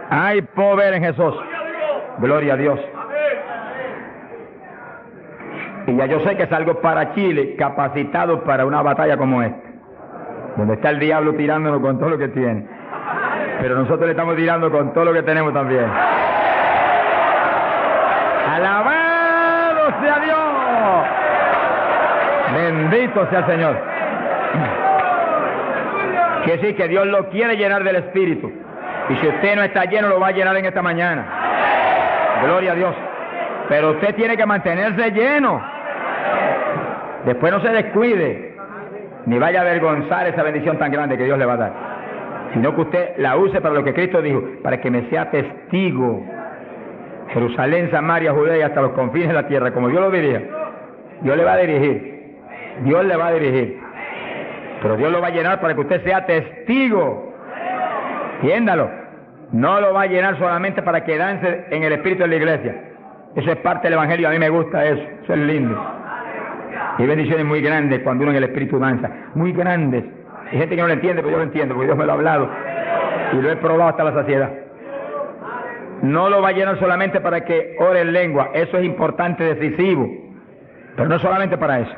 Hay poder en Jesús. Gloria a Dios. Y ya yo sé que salgo para Chile capacitado para una batalla como esta, donde está el diablo tirándonos con todo lo que tiene, pero nosotros le estamos tirando con todo lo que tenemos también. ¡Alabado sea Dios! Bendito sea el Señor. Quiere decir que Dios lo quiere llenar del Espíritu. Y si usted no está lleno, lo va a llenar en esta mañana. Gloria a Dios. Pero usted tiene que mantenerse lleno. Después no se descuide, ni vaya a avergonzar esa bendición tan grande que Dios le va a dar. Sino que usted la use para lo que Cristo dijo, para que me sea testigo. Jerusalén, Samaria, Judea y hasta los confines de la tierra, como Dios lo dirija. Dios le va a dirigir. Dios le va a dirigir. Pero Dios lo va a llenar para que usted sea testigo. Entiéndalo. No lo va a llenar solamente para quedarse en el espíritu de la iglesia. Eso es parte del evangelio, a mí me gusta eso. Eso es lindo. Y hay bendiciones muy grandes cuando uno en el espíritu danza. Muy grandes. Hay gente que no lo entiende, pero yo lo entiendo, porque Dios me lo ha hablado. Y lo he probado hasta la saciedad. No lo va a llenar solamente para que ore en lengua. Eso es importante, decisivo. Pero no solamente para eso.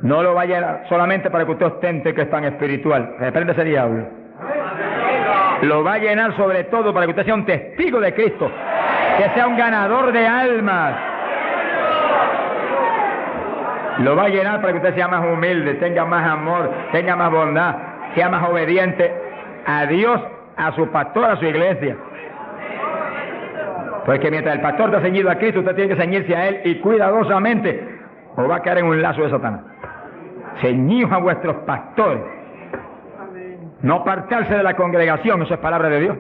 No lo va a llenar solamente para que usted ostente que es tan espiritual. Reprende ese diablo. Lo va a llenar sobre todo para que usted sea un testigo de Cristo. Que sea un ganador de almas. Lo va a llenar para que usted sea más humilde, tenga más amor, tenga más bondad, sea más obediente a Dios, a su pastor, a su iglesia. Porque mientras el pastor está ceñido a Cristo, usted tiene que ceñirse a Él y cuidadosamente, o va a caer en un lazo de Satanás. Ceñidos a vuestros pastores. No apartarse de la congregación, eso es palabra de Dios.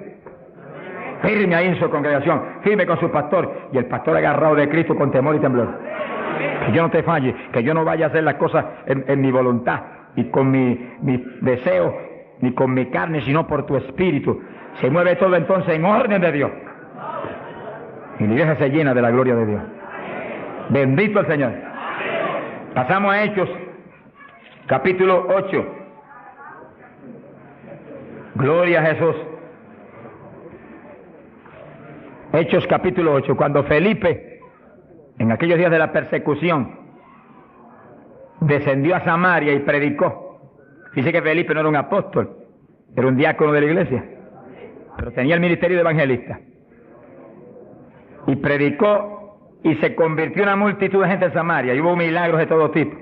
Firme ahí en su congregación, firme con su pastor, y el pastor agarrado de Cristo con temor y temblor. Que yo no te falle, que yo no vaya a hacer las cosas en mi voluntad y con mi deseo, ni con mi carne, sino por tu espíritu. Se mueve todo entonces en orden de Dios. Y la iglesia se llena de la gloria de Dios. Bendito el Señor. Pasamos a Hechos, capítulo 8. Gloria a Jesús. Hechos capítulo 8, cuando Felipe, en aquellos días de la persecución, descendió a Samaria y predicó. Dice que Felipe no era un apóstol, era un diácono de la iglesia, pero tenía el ministerio de evangelista. Y predicó y se convirtió una multitud de gente en Samaria, y hubo milagros de todo tipo.